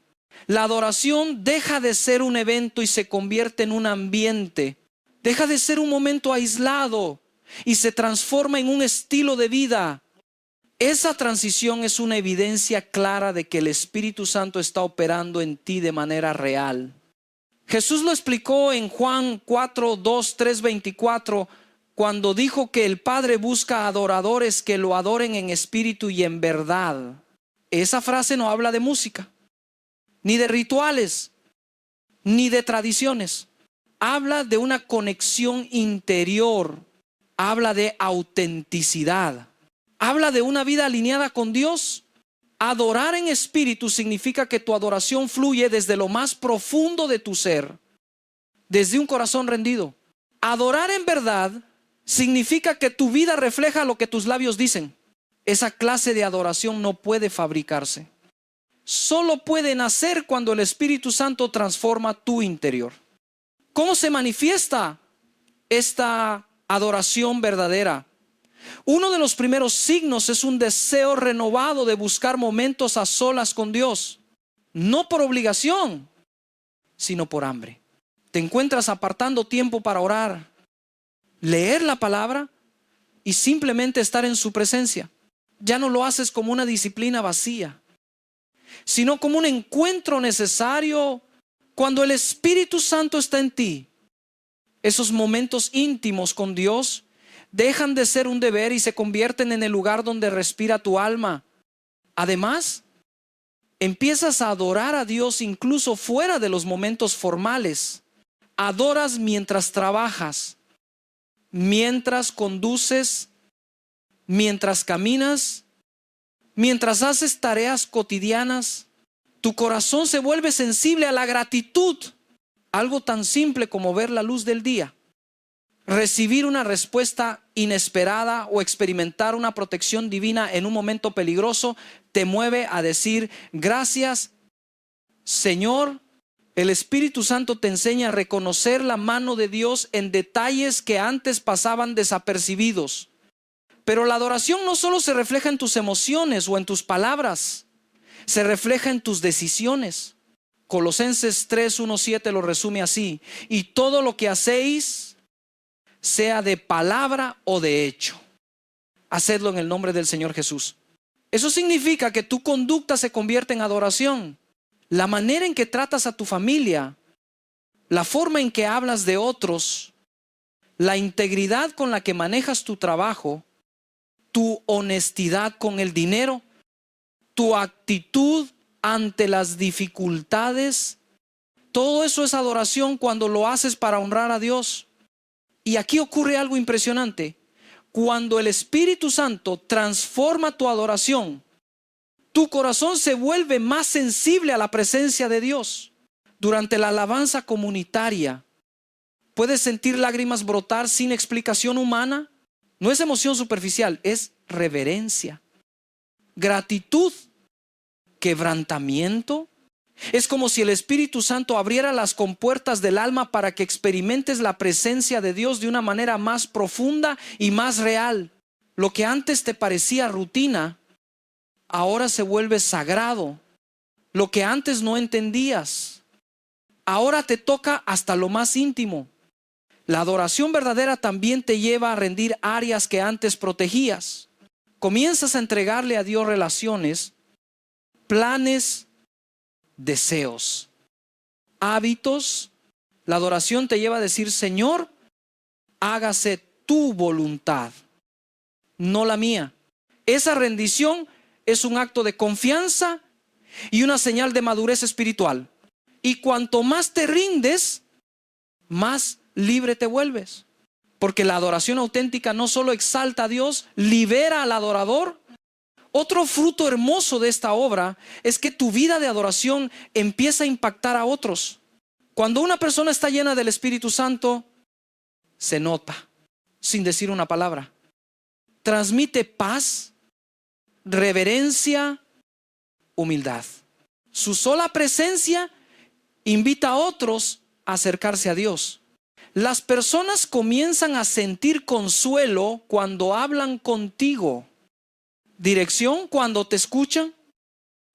La adoración deja de ser un evento y se convierte en un ambiente. Deja de ser un momento aislado y se transforma en un estilo de vida. Esa transición es una evidencia clara de que el Espíritu Santo está operando en ti de manera real. Jesús lo explicó en Juan 4, 2, 3, 24, cuando dijo que el Padre busca adoradores que lo adoren en espíritu y en verdad. Esa frase no habla de música, ni de rituales, ni de tradiciones. Habla de una conexión interior, habla de autenticidad. Habla de una vida alineada con Dios. Adorar en espíritu significa que tu adoración fluye desde lo más profundo de tu ser, desde un corazón rendido. Adorar en verdad significa que tu vida refleja lo que tus labios dicen. Esa clase de adoración no puede fabricarse. Solo puede nacer cuando el Espíritu Santo transforma tu interior. ¿Cómo se manifiesta esta adoración verdadera? Uno de los primeros signos es un deseo renovado de buscar momentos a solas con Dios. no por obligación, sino por hambre. Te encuentras apartando tiempo para orar, leer la palabra y simplemente estar en su presencia. Ya no lo haces como una disciplina vacía, sino como un encuentro necesario cuando el Espíritu Santo está en ti. Esos momentos íntimos con Dios dejan de ser un deber y se convierten en el lugar donde respira tu alma. Además, empiezas a adorar a Dios incluso fuera de los momentos formales. Adoras mientras trabajas, mientras conduces, mientras caminas, mientras haces tareas cotidianas. Tu corazón se vuelve sensible a la gratitud. Algo tan simple como ver la luz del día, recibir una respuesta inesperada o experimentar una protección divina en un momento peligroso, te mueve a decir gracias, Señor. El Espíritu Santo te enseña a reconocer la mano de Dios en detalles que antes pasaban desapercibidos. Pero la adoración no solo se refleja en tus emociones o en tus palabras, se refleja en tus decisiones. Colosenses 3:1-7 lo resume así: y todo lo que hacéis, sea de palabra o de hecho, hacedlo en el nombre del Señor Jesús. Eso significa que tu conducta se convierte en adoración. La manera en que tratas a tu familia, la forma en que hablas de otros, la integridad con la que manejas tu trabajo, tu honestidad con el dinero, tu actitud ante las dificultades, todo eso es adoración cuando lo haces para honrar a Dios. Y aquí ocurre algo impresionante. Cuando el Espíritu Santo transforma tu adoración, tu corazón se vuelve más sensible a la presencia de Dios. Durante la alabanza comunitaria, puedes sentir lágrimas brotar sin explicación humana. No es emoción superficial, es reverencia, gratitud, quebrantamiento. Es como si el Espíritu Santo abriera las compuertas del alma para que experimentes la presencia de Dios de una manera más profunda y más real. Lo que antes te parecía rutina, ahora se vuelve sagrado. Lo que antes no entendías, ahora te toca hasta lo más íntimo. La adoración verdadera también te lleva a rendir áreas que antes protegías. Comienzas a entregarle a Dios relaciones, planes, deseos, hábitos. La adoración te lleva a decir: Señor, hágase tu voluntad, no la mía. Esa rendición es un acto de confianza y una señal de madurez espiritual. Y cuanto más te rindes, más libre te vuelves. Porque la adoración auténtica no solo exalta a Dios, libera al adorador. Otro fruto hermoso de esta obra es que tu vida de adoración empieza a impactar a otros. Cuando una persona está llena del Espíritu Santo, se nota, sin decir una palabra. Transmite paz, reverencia, humildad. Su sola presencia invita a otros a acercarse a Dios. Las personas comienzan a sentir consuelo cuando hablan contigo. Dirección cuando te escuchan,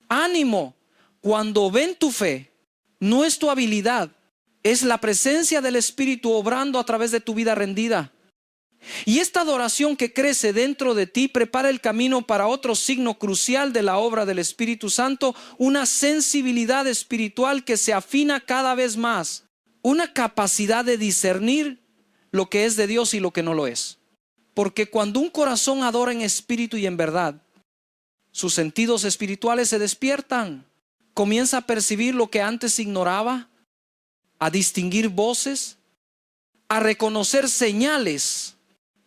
ánimo cuando ven tu fe. No es tu habilidad, es la presencia del Espíritu obrando a través de tu vida rendida. Y esta adoración que crece dentro de ti prepara el camino para otro signo crucial de la obra del Espíritu Santo: una sensibilidad espiritual que se afina cada vez más, una capacidad de discernir lo que es de Dios y lo que no lo es. Porque cuando un corazón adora en espíritu y en verdad, sus sentidos espirituales se despiertan. Comienza a percibir lo que antes ignoraba, a distinguir voces, a reconocer señales.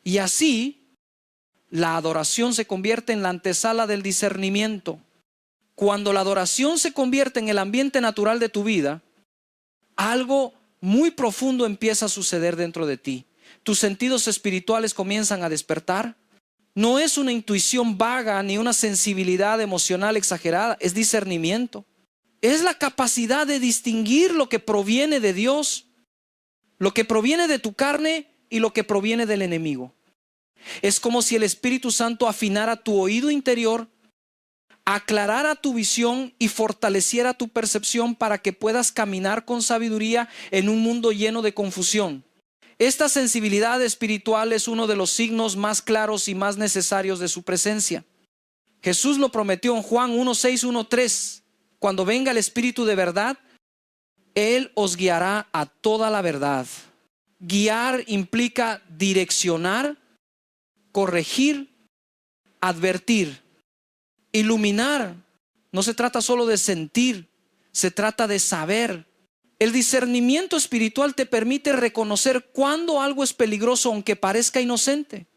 Y así, la adoración se convierte en la antesala del discernimiento. Cuando la adoración se convierte en el ambiente natural de tu vida, algo muy profundo empieza a suceder dentro de ti. Tus sentidos espirituales comienzan a despertar. No es una intuición vaga ni una sensibilidad emocional exagerada, es discernimiento. Es la capacidad de distinguir lo que proviene de Dios, lo que proviene de tu carne y lo que proviene del enemigo. Es como si el Espíritu Santo afinara tu oído interior aclarara tu visión y fortaleciera tu percepción para que puedas caminar con sabiduría en un mundo lleno de confusión. Esta sensibilidad espiritual es uno de los signos más claros y más necesarios de su presencia. Jesús lo prometió en Juan 1:6, 1:3. Cuando venga el Espíritu de verdad, Él os guiará a toda la verdad. Guiar implica direccionar, corregir, advertir. Iluminar no se trata solo de sentir, se trata de saber. El discernimiento espiritual te permite reconocer cuando algo es peligroso aunque parezca inocente.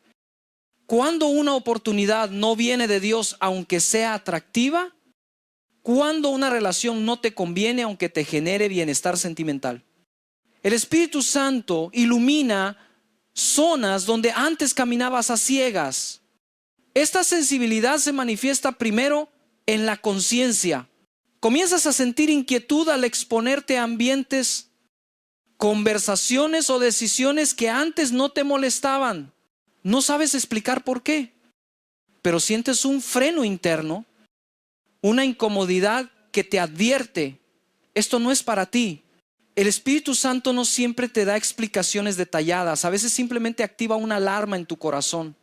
Cuando una oportunidad no viene de Dios aunque sea atractiva. Cuando una relación no te conviene aunque te genere bienestar sentimental. El Espíritu Santo ilumina zonas donde antes caminabas a ciegas. Esta sensibilidad se manifiesta primero en la conciencia. Comienzas a sentir inquietud al exponerte a ambientes, conversaciones o decisiones que antes no te molestaban. No sabes explicar por qué, pero sientes un freno interno, una incomodidad que te advierte: esto no es para ti. El Espíritu Santo no siempre te da explicaciones detalladas, a veces simplemente activa una alarma en tu corazón.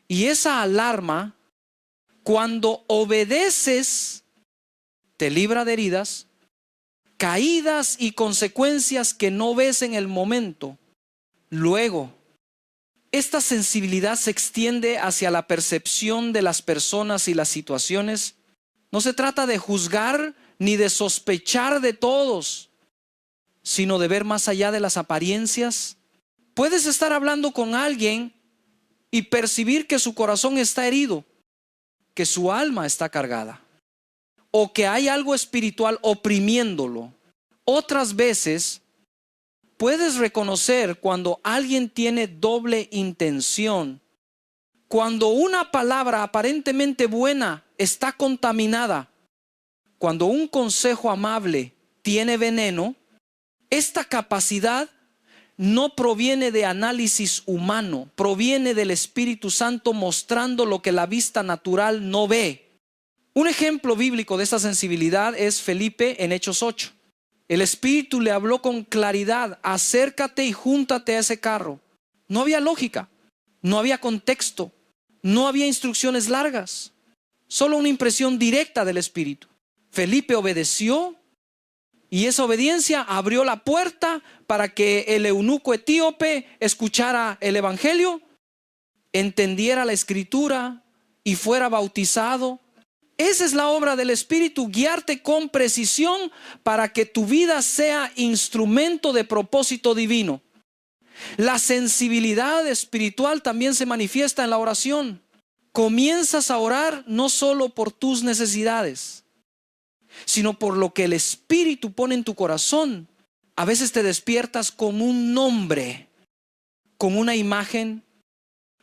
Y esa alarma, cuando obedeces, te libra de heridas, caídas y consecuencias que no ves en el momento. Luego, esta sensibilidad se extiende hacia la percepción de las personas y las situaciones. No se trata de juzgar ni de sospechar de todos, sino de ver más allá de las apariencias. Puedes estar hablando con alguien y percibir que su corazón está herido, que su alma está cargada, o que hay algo espiritual oprimiéndolo. Otras veces puedes reconocer cuando alguien tiene doble intención, cuando una palabra aparentemente buena está contaminada, cuando un consejo amable tiene veneno. Esta capacidad no proviene de análisis humano, proviene del Espíritu Santo mostrando lo que la vista natural no ve. Un ejemplo bíblico de esta sensibilidad es Felipe en Hechos 8. El Espíritu le habló con claridad: acércate y júntate a ese carro. No había lógica, no había contexto, no había instrucciones largas, solo una impresión directa del Espíritu. Felipe obedeció. Y esa obediencia abrió la puerta para que el eunuco etíope escuchara el evangelio, entendiera la escritura y fuera bautizado. Esa es la obra del Espíritu, guiarte con precisión para que tu vida sea instrumento de propósito divino. La sensibilidad espiritual también se manifiesta en la oración. Comienzas a orar no solo por tus necesidades, sino por lo que el Espíritu pone en tu corazón. A veces te despiertas con un nombre, con una imagen,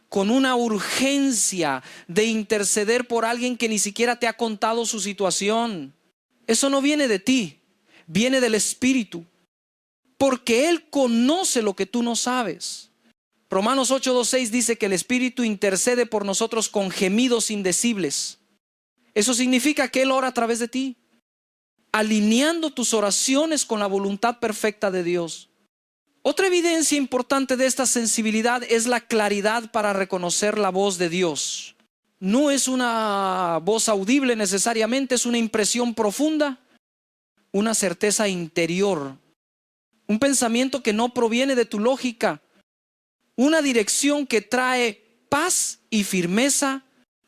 con una urgencia de interceder por alguien que ni siquiera te ha contado su situación. Eso no viene de ti, viene del Espíritu, porque Él conoce lo que tú no sabes. Romanos 8:2-6 dice que el Espíritu intercede por nosotros con gemidos indecibles. Eso significa que Él ora a través de ti, alineando tus oraciones con la voluntad perfecta de Dios. Otra evidencia importante de esta sensibilidad es la claridad para reconocer la voz de Dios. No es una voz audible necesariamente, es una impresión profunda, una certeza interior, un pensamiento que no proviene de tu lógica, una dirección que trae paz y firmeza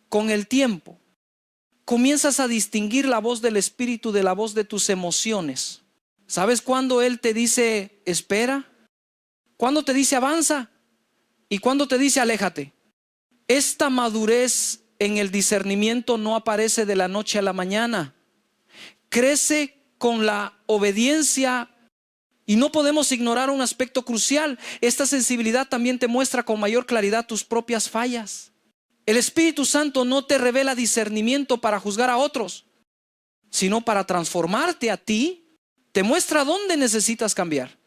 con el tiempo. Comienzas a distinguir la voz del Espíritu de la voz de tus emociones. ¿Sabes cuándo Él te dice espera? ¿Cuándo te dice avanza? ¿Y cuándo te dice aléjate? Esta madurez en el discernimiento no aparece de la noche a la mañana. Crece con la obediencia y no podemos ignorar un aspecto crucial. Esta sensibilidad también te muestra con mayor claridad tus propias fallas. El Espíritu Santo no te revela discernimiento para juzgar a otros, sino para transformarte a ti. Te muestra dónde necesitas cambiar,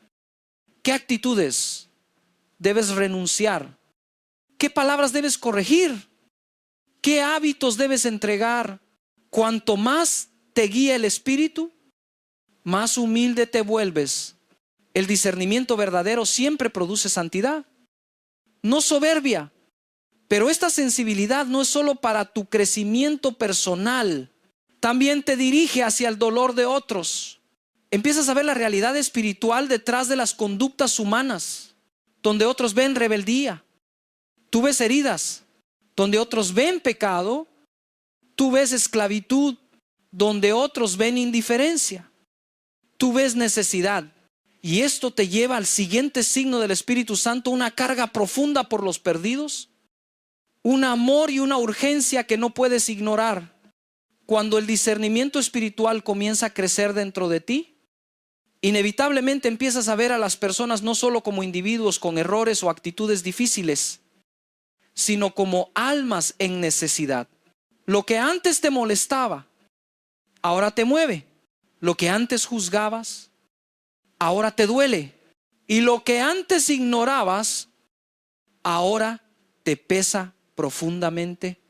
qué actitudes debes renunciar, qué palabras debes corregir, qué hábitos debes entregar, Cuanto más te guía el Espíritu, más humilde te vuelves. El discernimiento verdadero siempre produce santidad, no soberbia. Pero esta sensibilidad no es solo para tu crecimiento personal, también te dirige hacia el dolor de otros. Empiezas a ver la realidad espiritual detrás de las conductas humanas, donde otros ven rebeldía. Tú ves heridas, donde otros ven pecado. Tú ves esclavitud, donde otros ven indiferencia. Tú ves necesidad. Y esto te lleva al siguiente signo del Espíritu Santo, una carga profunda por los perdidos, un amor y una urgencia que no puedes ignorar. Cuando el discernimiento espiritual comienza a crecer dentro de ti, inevitablemente empiezas a ver a las personas no solo como individuos con errores o actitudes difíciles, sino como almas en necesidad. Lo que antes te molestaba, ahora te mueve. Lo que antes juzgabas, ahora te duele. Y lo que antes ignorabas, ahora te pesa profundamente.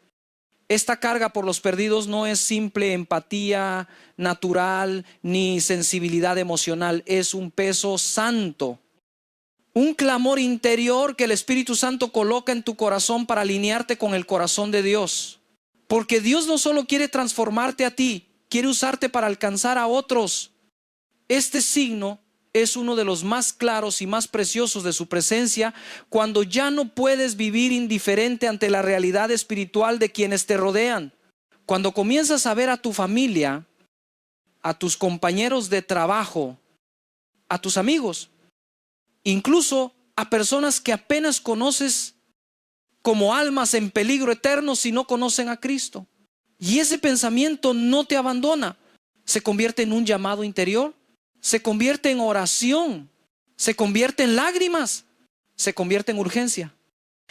Esta carga por los perdidos no es simple empatía natural ni sensibilidad emocional, es un peso santo, un clamor interior que el Espíritu Santo coloca en tu corazón para alinearte con el corazón de Dios. Porque Dios no solo quiere transformarte a ti, quiere usarte para alcanzar a otros. Este signo es uno de los más claros y más preciosos de su presencia cuando ya no puedes vivir indiferente ante la realidad espiritual de quienes te rodean. Cuando comienzas a ver a tu familia, a tus compañeros de trabajo, a tus amigos, incluso a personas que apenas conoces como almas en peligro eterno si no conocen a Cristo. Y ese pensamiento no te abandona, se convierte en un llamado interior. Se convierte en oración, se convierte en lágrimas, se convierte en urgencia.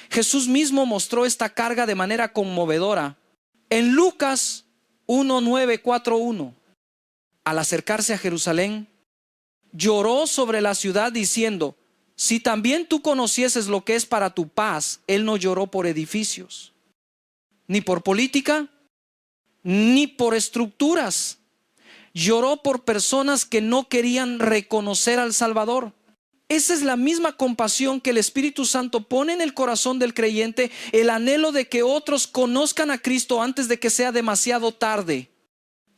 Jesús mismo mostró esta carga de manera conmovedora. En Lucas 1:9-4:1, al acercarse a Jerusalén, lloró sobre la ciudad diciendo: si también tú conocieses lo que es para tu paz. Él no lloró por edificios, ni por política, ni por estructuras. Lloró por personas que no querían reconocer al Salvador. Esa es la misma compasión que el Espíritu Santo pone en el corazón del creyente, el anhelo de que otros conozcan a Cristo antes de que sea demasiado tarde.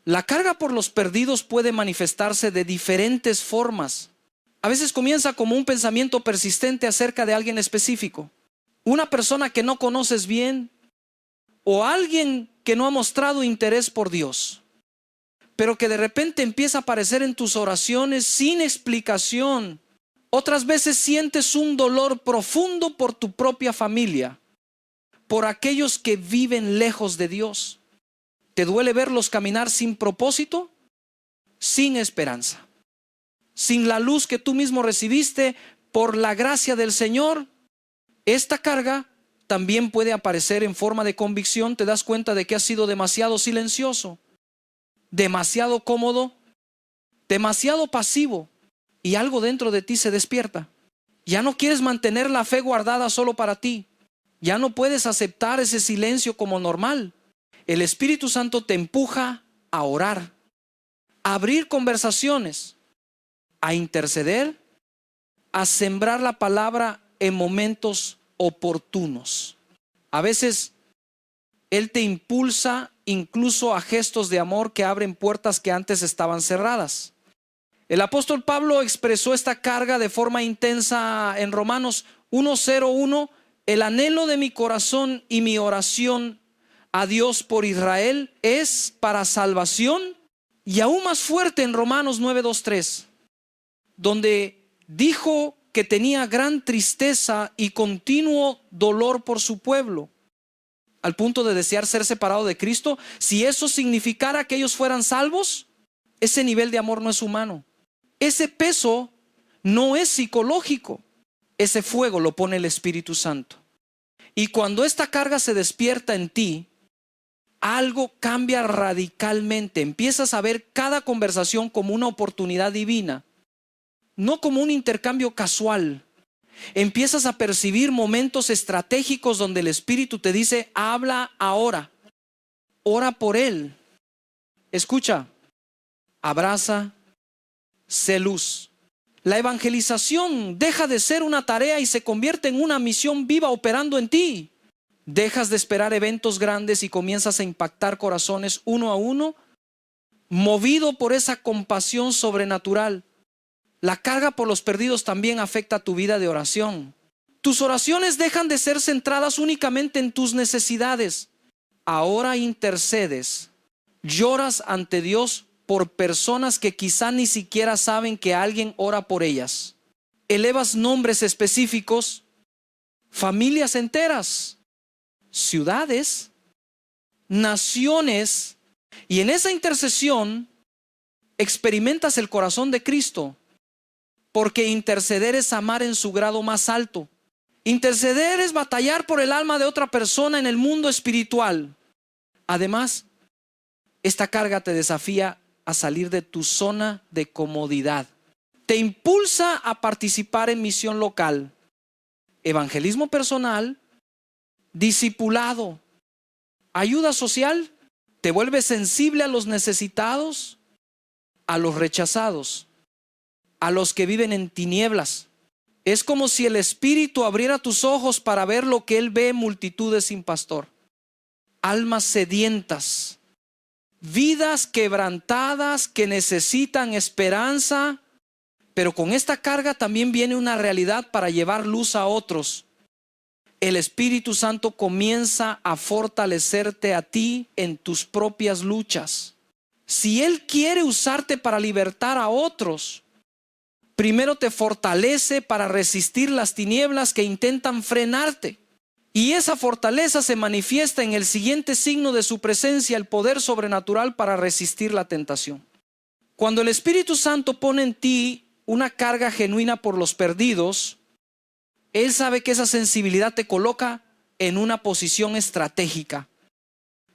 La carga por los perdidos puede manifestarse de diferentes formas. A veces comienza como un pensamiento persistente acerca de alguien específico, una persona que no conoces bien o alguien que no ha mostrado interés por Dios, pero que de repente empieza a aparecer en tus oraciones sin explicación. Otras veces sientes un dolor profundo por tu propia familia, por aquellos que viven lejos de Dios. ¿Te duele verlos caminar sin propósito, sin esperanza, sin la luz que tú mismo recibiste por la gracia del Señor? Esta carga también puede aparecer en forma de convicción. Te das cuenta de que has sido demasiado silencioso, demasiado cómodo, demasiado pasivo, y algo dentro de ti se despierta. Ya no quieres mantener la fe guardada solo para ti. Ya no puedes aceptar ese silencio como normal. El Espíritu Santo te empuja a orar, a abrir conversaciones, a interceder, a sembrar la palabra en momentos oportunos. A veces Él te impulsa incluso a gestos de amor que abren puertas que antes estaban cerradas. El apóstol Pablo expresó esta carga de forma intensa en Romanos 1:01. El anhelo de mi corazón y mi oración a Dios por Israel es para salvación. Y aún más fuerte en Romanos 9:2-3, donde dijo que tenía gran tristeza y continuo dolor por su pueblo, al punto de desear ser separado de Cristo. Si eso significara que ellos fueran salvos, ese nivel de amor no es humano. Ese peso no es psicológico. Ese fuego lo pone el Espíritu Santo. Y cuando esta carga se despierta en ti, algo cambia radicalmente. Empiezas a ver cada conversación como una oportunidad divina, no como un intercambio casual. Empiezas a percibir momentos estratégicos donde el Espíritu te dice: habla ahora, ora por él, Escucha, abraza, sé luz. La evangelización deja de ser una tarea y se convierte en una misión viva operando en ti. Dejas de esperar eventos grandes y comienzas a impactar corazones uno a uno, movido por esa compasión sobrenatural. La carga por los perdidos también afecta tu vida de oración. Tus oraciones dejan de ser centradas únicamente en tus necesidades. Ahora intercedes, lloras ante Dios por personas que quizá ni siquiera saben que alguien ora por ellas. Elevas nombres específicos, familias enteras, ciudades, naciones, y en esa intercesión experimentas el corazón de Cristo, porque interceder es amar en su grado más alto. Interceder es batallar por el alma de otra persona en el mundo espiritual. Además, esta carga te desafía a salir de tu zona de comodidad. Te impulsa a participar en misión local, evangelismo personal, discipulado, ayuda social. Te vuelves sensible a los necesitados, a los rechazados, a los que viven en tinieblas. Es como si el Espíritu abriera tus ojos para ver lo que Él ve en multitudes sin pastor. Almas sedientas, vidas quebrantadas que necesitan esperanza, pero con esta carga también viene una realidad para llevar luz a otros. El Espíritu Santo comienza a fortalecerte a ti en tus propias luchas. Si Él quiere usarte para libertar a otros, primero te fortalece para resistir las tinieblas que intentan frenarte. Y esa fortaleza se manifiesta en el siguiente signo de su presencia, el poder sobrenatural para resistir la tentación. Cuando el Espíritu Santo pone en ti una carga genuina por los perdidos, Él sabe que esa sensibilidad te coloca en una posición estratégica,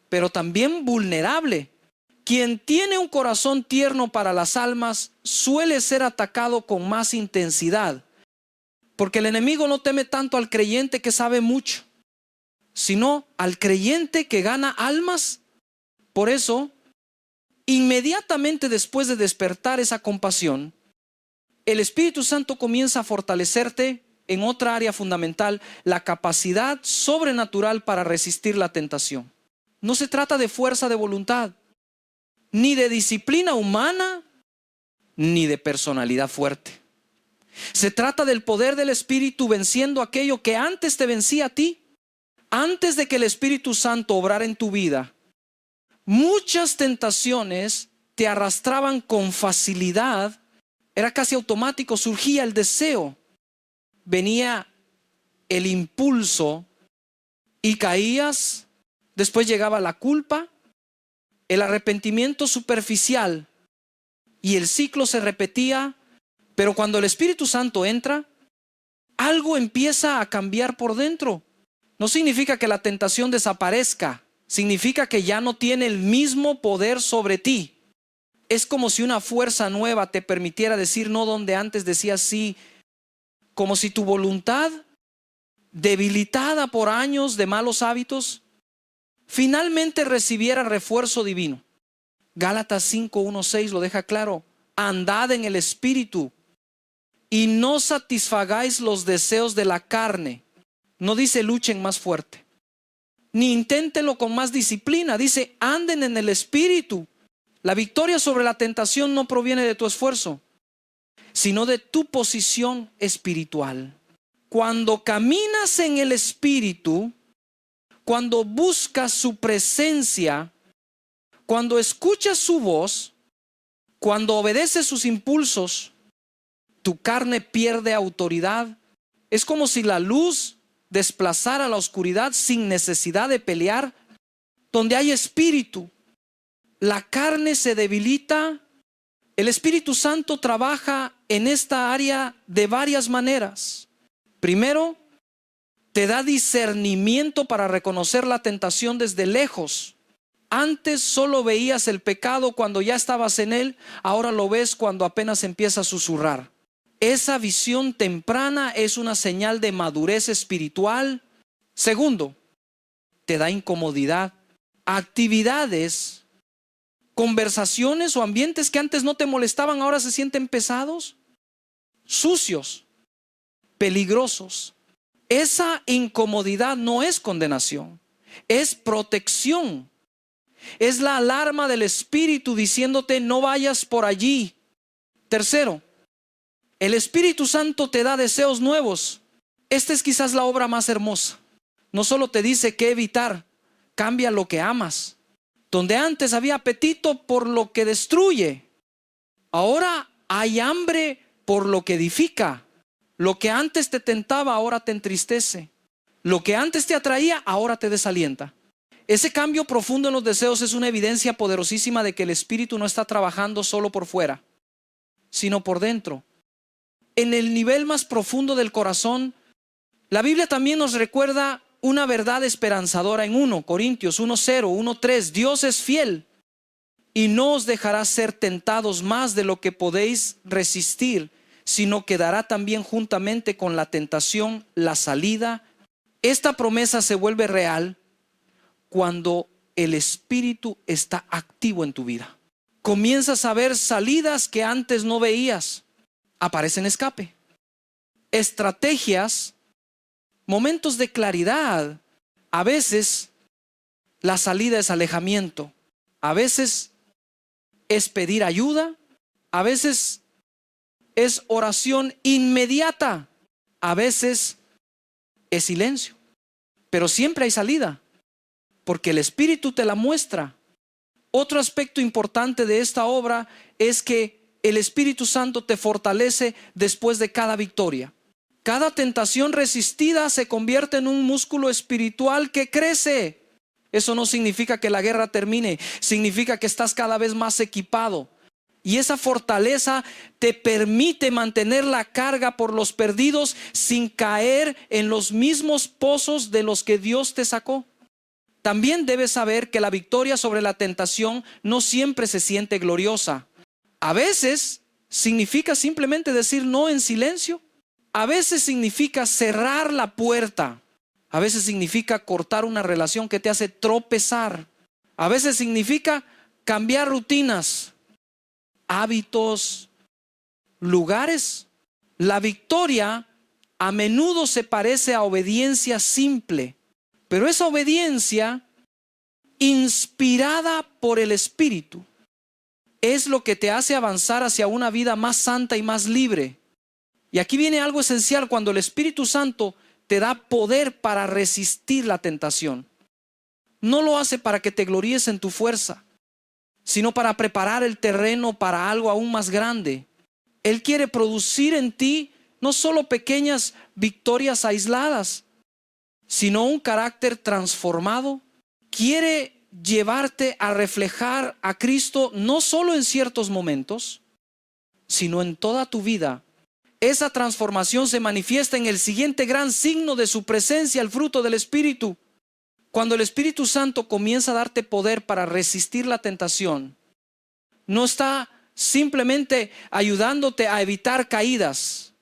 pero también vulnerable. Quien tiene un corazón tierno para las almas suele ser atacado con más intensidad, porque el enemigo no teme tanto al creyente que sabe mucho, sino al creyente que gana almas. Por eso, inmediatamente después de despertar esa compasión, el Espíritu Santo comienza a fortalecerte en otra área fundamental, la capacidad sobrenatural para resistir la tentación. No se trata de fuerza de voluntad, ni de disciplina humana, ni de personalidad fuerte. Se trata del poder del Espíritu venciendo aquello que antes te vencía a ti. Antes de que el Espíritu Santo obrara en tu vida, muchas tentaciones te arrastraban con facilidad. Era casi automático, surgía el deseo, venía el impulso y caías. Después llegaba la culpa, el arrepentimiento superficial y el ciclo se repetía. Pero cuando el Espíritu Santo entra, algo empieza a cambiar por dentro. No significa que la tentación desaparezca, significa que ya no tiene el mismo poder sobre ti. Es como si una fuerza nueva te permitiera decir no donde antes decías sí, como si tu voluntad, debilitada por años de malos hábitos, finalmente recibiera refuerzo divino. Gálatas 5:1-6 lo deja claro: andad en el Espíritu y no satisfagáis los deseos de la carne. No dice luchen más fuerte, ni inténtenlo con más disciplina. Dice anden en el Espíritu. La victoria sobre la tentación no proviene de tu esfuerzo, sino de tu posición espiritual. Cuando caminas en el Espíritu, cuando buscas su presencia, cuando escuchas su voz, cuando obedeces sus impulsos, tu carne pierde autoridad. Es como si la luz desplazara la oscuridad sin necesidad de pelear. Donde hay espíritu, la carne se debilita. El Espíritu Santo trabaja en esta área de varias maneras. Primero, te da discernimiento para reconocer la tentación desde lejos. Antes solo veías el pecado cuando ya estabas en él, ahora lo ves cuando apenas empieza a susurrar. Esa visión temprana es una señal de madurez espiritual. Segundo, te da incomodidad. Actividades Conversaciones o ambientes que antes no te molestaban ahora se sienten pesados, sucios, peligrosos. Esa incomodidad no es condenación, es protección. Es la alarma del Espíritu diciéndote no vayas por allí. Tercero, el Espíritu Santo te da deseos nuevos. Esta es quizás la obra más hermosa. No solo te dice qué evitar, cambia lo que amas. Donde antes había apetito por lo que destruye, ahora hay hambre por lo que edifica. Lo que antes te tentaba, ahora te entristece. Lo que antes te atraía, ahora te desalienta. Ese cambio profundo en los deseos es una evidencia poderosísima de que el Espíritu no está trabajando solo por fuera, sino por dentro. En el nivel más profundo del corazón, la Biblia también nos recuerda una verdad esperanzadora en 1 Corintios 1:0, 1:3. Dios es fiel y no os dejará ser tentados más de lo que podéis resistir, sino que dará también juntamente con la tentación la salida. Esta promesa se vuelve real cuando el Espíritu está activo en tu vida. Comienzas a ver salidas que antes no veías. Aparecen escape, estrategias, momentos de claridad. A veces la salida es alejamiento, a veces es pedir ayuda, a veces es oración inmediata, a veces es silencio, pero siempre hay salida, porque el Espíritu te la muestra. Otro aspecto importante de esta obra es que el Espíritu Santo te fortalece después de cada victoria. Cada tentación resistida se convierte en un músculo espiritual que crece. Eso no significa que la guerra termine, significa que estás cada vez más equipado. Y esa fortaleza te permite mantener la carga por los perdidos sin caer en los mismos pozos de los que Dios te sacó. También debes saber que la victoria sobre la tentación no siempre se siente gloriosa. A veces significa simplemente decir no en silencio. A veces significa cerrar la puerta. A veces significa cortar una relación que te hace tropezar. A veces significa cambiar rutinas, hábitos, lugares. La victoria a menudo se parece a obediencia simple, pero esa obediencia inspirada por el Espíritu es lo que te hace avanzar hacia una vida más santa y más libre. Y aquí viene algo esencial: cuando el Espíritu Santo te da poder para resistir la tentación, no lo hace para que te gloríes en tu fuerza, sino para preparar el terreno para algo aún más grande. Él quiere producir en ti no solo pequeñas victorias aisladas, sino un carácter transformado. Quiere llevarte a reflejar a Cristo no solo en ciertos momentos, sino en toda tu vida. Esa transformación se manifiesta en el siguiente gran signo de su presencia, el fruto del Espíritu. Cuando el Espíritu Santo comienza a darte poder para resistir la tentación, no está simplemente ayudándote a evitar caídas,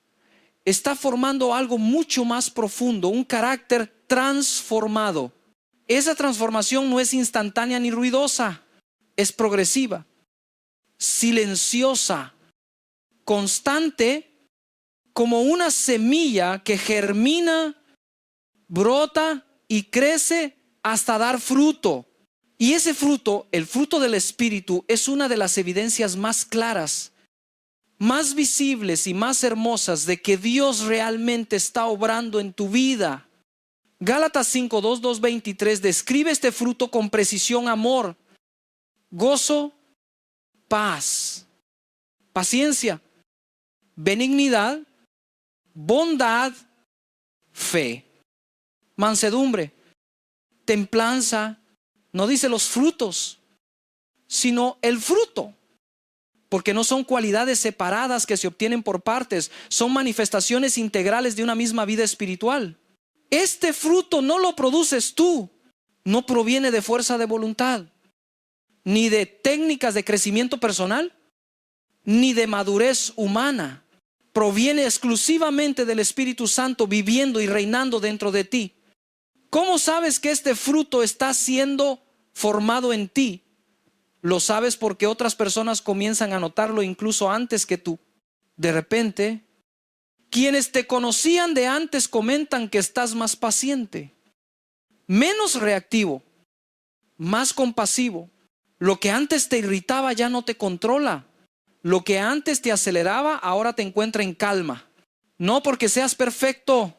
está formando algo mucho más profundo, un carácter transformado. Esa transformación no es instantánea ni ruidosa, es progresiva, silenciosa, constante, como una semilla que germina, brota y crece hasta dar fruto. Y ese fruto, el fruto del Espíritu, es una de las evidencias más claras, más visibles y más hermosas de que Dios realmente está obrando en tu vida. Gálatas 5:2, 2:23 describe este fruto con precisión: amor, gozo, paz, paciencia, benignidad, bondad, fe, mansedumbre, templanza. No dice los frutos, sino el fruto, porque no son cualidades separadas que se obtienen por partes, son manifestaciones integrales de una misma vida espiritual. Este fruto no lo produces tú, no proviene de fuerza de voluntad, ni de técnicas de crecimiento personal, ni de madurez humana. Proviene exclusivamente del Espíritu Santo viviendo y reinando dentro de ti. ¿Cómo sabes que este fruto está siendo formado en ti? Lo sabes porque otras personas comienzan a notarlo incluso antes que tú. De repente, quienes te conocían de antes comentan que estás más paciente, menos reactivo, más compasivo. Lo que antes te irritaba ya no te controla. Lo que antes te aceleraba ahora te encuentra en calma. No porque seas perfecto,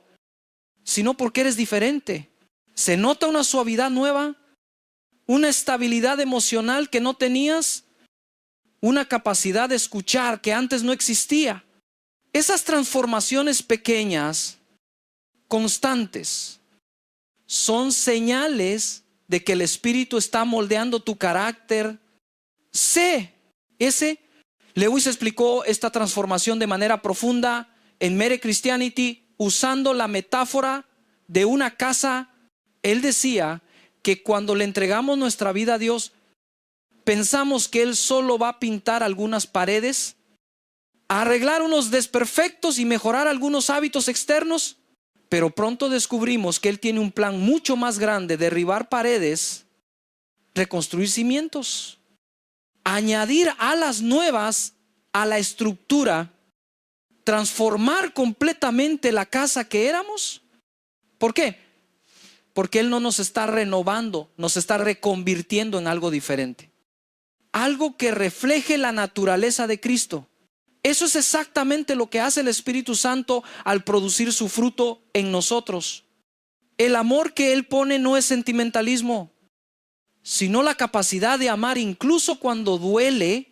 sino porque eres diferente. Se nota una suavidad nueva, una estabilidad emocional que no tenías, una capacidad de escuchar que antes no existía. Esas transformaciones pequeñas, constantes, son señales de que el Espíritu está moldeando tu carácter. Lewis explicó esta transformación de manera profunda en Mere Christianity usando la metáfora de una casa. Él decía que cuando le entregamos nuestra vida a Dios, pensamos que Él solo va a pintar algunas paredes, a arreglar unos desperfectos y mejorar algunos hábitos externos, pero pronto descubrimos que Él tiene un plan mucho más grande: derribar paredes, reconstruir cimientos, añadir alas nuevas a la estructura, transformar completamente la casa que éramos. ¿Por qué? Porque Él no nos está renovando, nos está reconvirtiendo en algo diferente, algo que refleje la naturaleza de Cristo. Eso es exactamente lo que hace el Espíritu Santo al producir su fruto en nosotros. El amor que Él pone no es sentimentalismo, sino la capacidad de amar incluso cuando duele.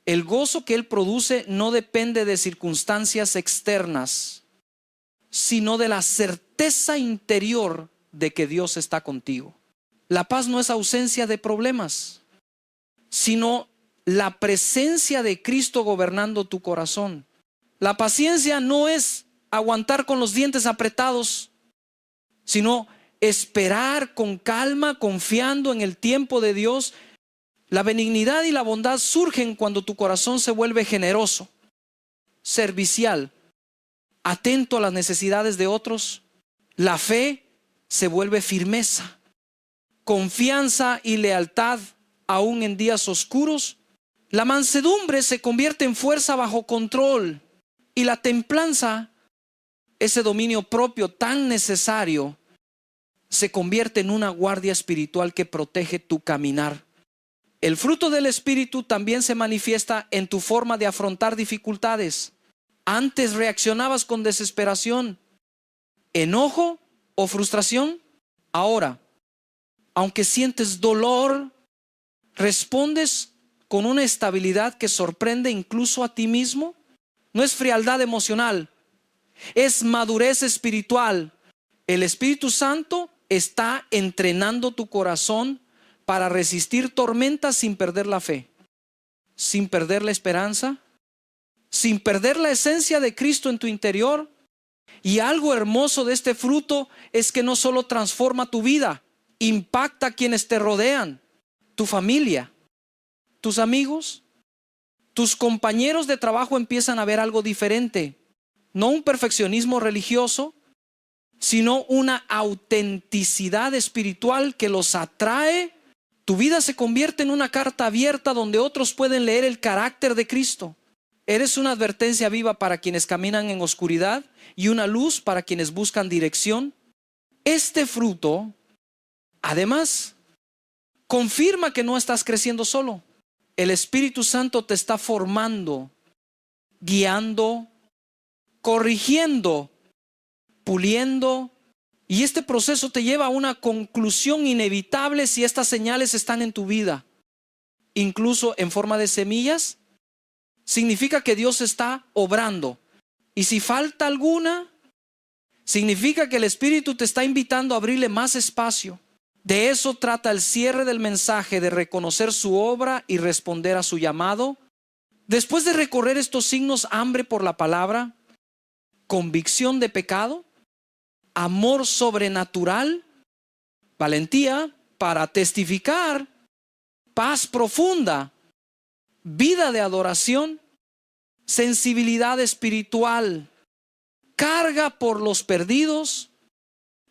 El gozo que Él produce no depende de circunstancias externas, sino de la certeza interior de que Dios está contigo. La paz no es ausencia de problemas, sino la presencia de Cristo gobernando tu corazón. La paciencia no es aguantar con los dientes apretados, sino esperar con calma, confiando en el tiempo de Dios. La benignidad y la bondad surgen cuando tu corazón se vuelve generoso, servicial, atento a las necesidades de otros. La fe se vuelve firmeza, confianza y lealtad aún en días oscuros. La mansedumbre se convierte en fuerza bajo control, y la templanza, ese dominio propio tan necesario, se convierte en una guardia espiritual que protege tu caminar. El fruto del Espíritu también se manifiesta en tu forma de afrontar dificultades. Antes reaccionabas con desesperación, enojo o frustración. Ahora, aunque sientes dolor, respondes con una estabilidad que sorprende incluso a ti mismo. No es frialdad emocional, es madurez espiritual. El Espíritu Santo está entrenando tu corazón para resistir tormentas sin perder la fe, sin perder la esperanza, sin perder la esencia de Cristo en tu interior. Y algo hermoso de este fruto es que no solo transforma tu vida, impacta a quienes te rodean, tu familia, tus amigos, tus compañeros de trabajo empiezan a ver algo diferente. No un perfeccionismo religioso, sino una autenticidad espiritual que los atrae. Tu vida se convierte en una carta abierta donde otros pueden leer el carácter de Cristo. Eres una advertencia viva para quienes caminan en oscuridad y una luz para quienes buscan dirección. Este fruto, además, confirma que no estás creciendo solo. El Espíritu Santo te está formando, guiando, corrigiendo, puliendo. Y este proceso te lleva a una conclusión inevitable si estas señales están en tu vida, incluso en forma de semillas. Significa que Dios está obrando. Y si falta alguna, significa que el Espíritu te está invitando a abrirle más espacio. De eso trata el cierre del mensaje, de reconocer su obra y responder a su llamado. Después de recorrer estos signos: hambre por la palabra, convicción de pecado, amor sobrenatural, valentía para testificar, paz profunda, vida de adoración, sensibilidad espiritual, carga por los perdidos,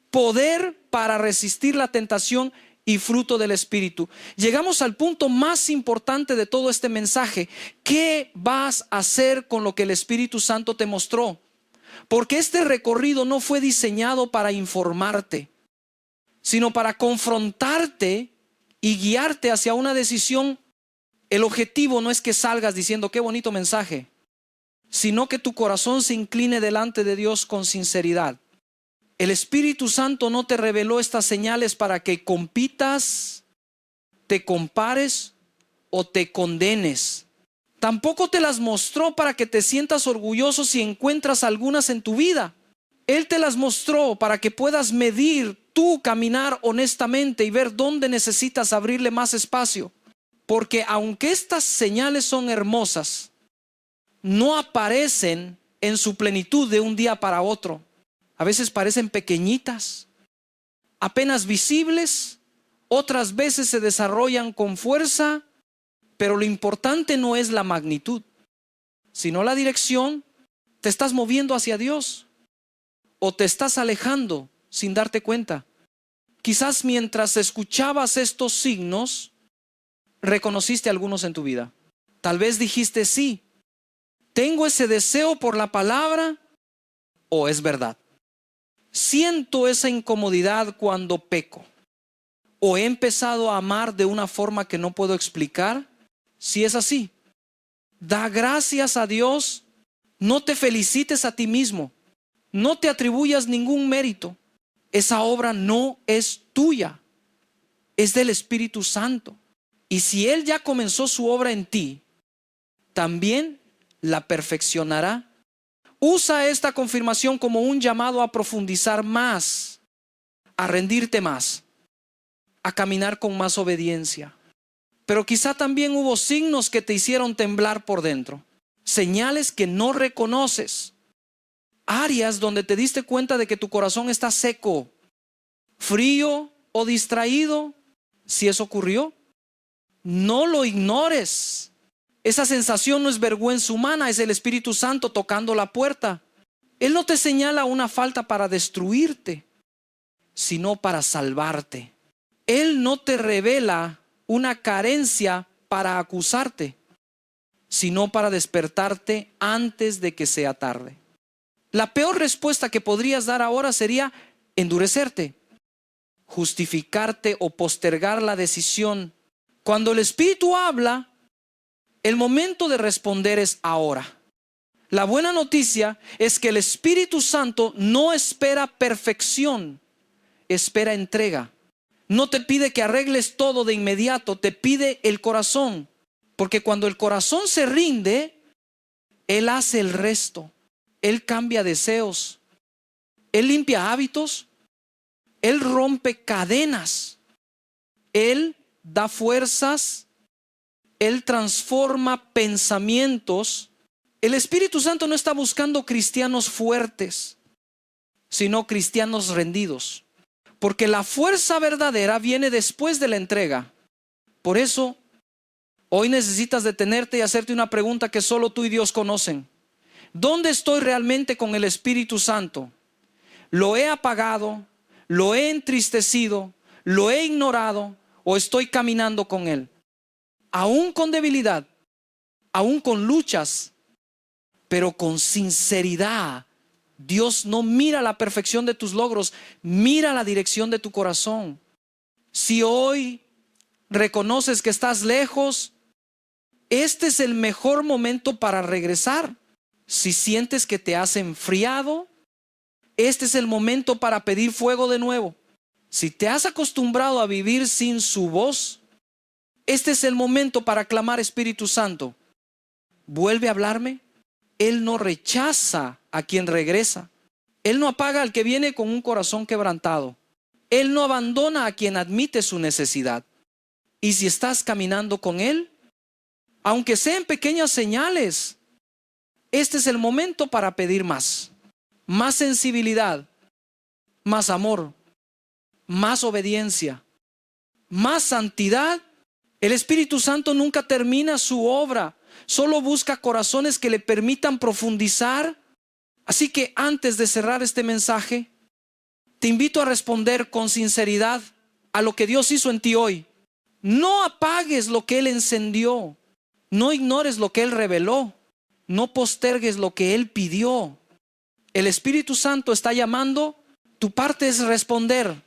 poder para resistir la tentación y fruto del Espíritu. Llegamos al punto más importante de todo este mensaje. ¿Qué vas a hacer con lo que el Espíritu Santo te mostró? Porque este recorrido no fue diseñado para informarte, sino para confrontarte y guiarte hacia una decisión. El objetivo no es que salgas diciendo qué bonito mensaje, sino que tu corazón se incline delante de Dios con sinceridad. El Espíritu Santo no te reveló estas señales para que compitas, te compares o te condenes. Tampoco te las mostró para que te sientas orgulloso si encuentras algunas en tu vida. Él te las mostró para que puedas medir tu caminar honestamente y ver dónde necesitas abrirle más espacio. Porque aunque estas señales son hermosas, no aparecen en su plenitud de un día para otro. A veces parecen pequeñitas, apenas visibles, otras veces se desarrollan con fuerza, pero lo importante no es la magnitud, sino la dirección. ¿Te estás moviendo hacia Dios o te estás alejando sin darte cuenta? Quizás mientras escuchabas estos signos, reconociste algunos en tu vida. Tal vez dijiste sí, tengo ese deseo por la palabra, o es verdad. Siento esa incomodidad cuando peco, o he empezado a amar de una forma que no puedo explicar. Si es así, da gracias a Dios, no te felicites a ti mismo, no te atribuyas ningún mérito. Esa obra no es tuya, es del Espíritu Santo. Y si Él ya comenzó su obra en ti, también la perfeccionará. Usa esta confirmación como un llamado a profundizar más, a rendirte más, a caminar con más obediencia. Pero quizá también hubo signos que te hicieron temblar por dentro, señales que no reconoces, áreas donde te diste cuenta de que tu corazón está seco, frío o distraído. Si eso ocurrió, no lo ignores. Esa sensación no es vergüenza humana, es el Espíritu Santo tocando la puerta. Él no te señala una falta para destruirte, sino para salvarte. Él no te revela una carencia para acusarte, sino para despertarte antes de que sea tarde. La peor respuesta que podrías dar ahora sería endurecerte, justificarte o postergar la decisión. Cuando el Espíritu habla, el momento de responder es ahora. La buena noticia es que el Espíritu Santo no espera perfección, espera entrega. No te pide que arregles todo de inmediato, te pide el corazón. Porque cuando el corazón se rinde, Él hace el resto. Él cambia deseos, Él limpia hábitos, Él rompe cadenas, Él da fuerzas, Él transforma pensamientos. El Espíritu Santo no está buscando cristianos fuertes, sino cristianos rendidos. Porque la fuerza verdadera viene después de la entrega. Por eso, hoy necesitas detenerte y hacerte una pregunta que solo tú y Dios conocen. ¿Dónde estoy realmente con el Espíritu Santo? ¿Lo he apagado? ¿Lo he entristecido? ¿Lo he ignorado? ¿O estoy caminando con Él? Aún con debilidad, aún con luchas, pero con sinceridad. Dios no mira la perfección de tus logros, mira la dirección de tu corazón. Si hoy reconoces que estás lejos, este es el mejor momento para regresar. Si sientes que te has enfriado, este es el momento para pedir fuego de nuevo. Si te has acostumbrado a vivir sin su voz, este es el momento para clamar: Espíritu Santo, vuelve a hablarme. Él no rechaza a quien regresa. Él no apaga al que viene con un corazón quebrantado. Él no abandona a quien admite su necesidad. Y si estás caminando con Él, aunque sean pequeñas señales, este es el momento para pedir más sensibilidad, más amor, más obediencia, más santidad. El Espíritu Santo nunca termina su obra, solo busca corazones que le permitan profundizar. Así que antes de cerrar este mensaje, te invito a responder con sinceridad a lo que Dios hizo en ti hoy. No apagues lo que Él encendió. No ignores lo que Él reveló. No postergues lo que Él pidió. El Espíritu Santo está llamando. Tu parte es responder.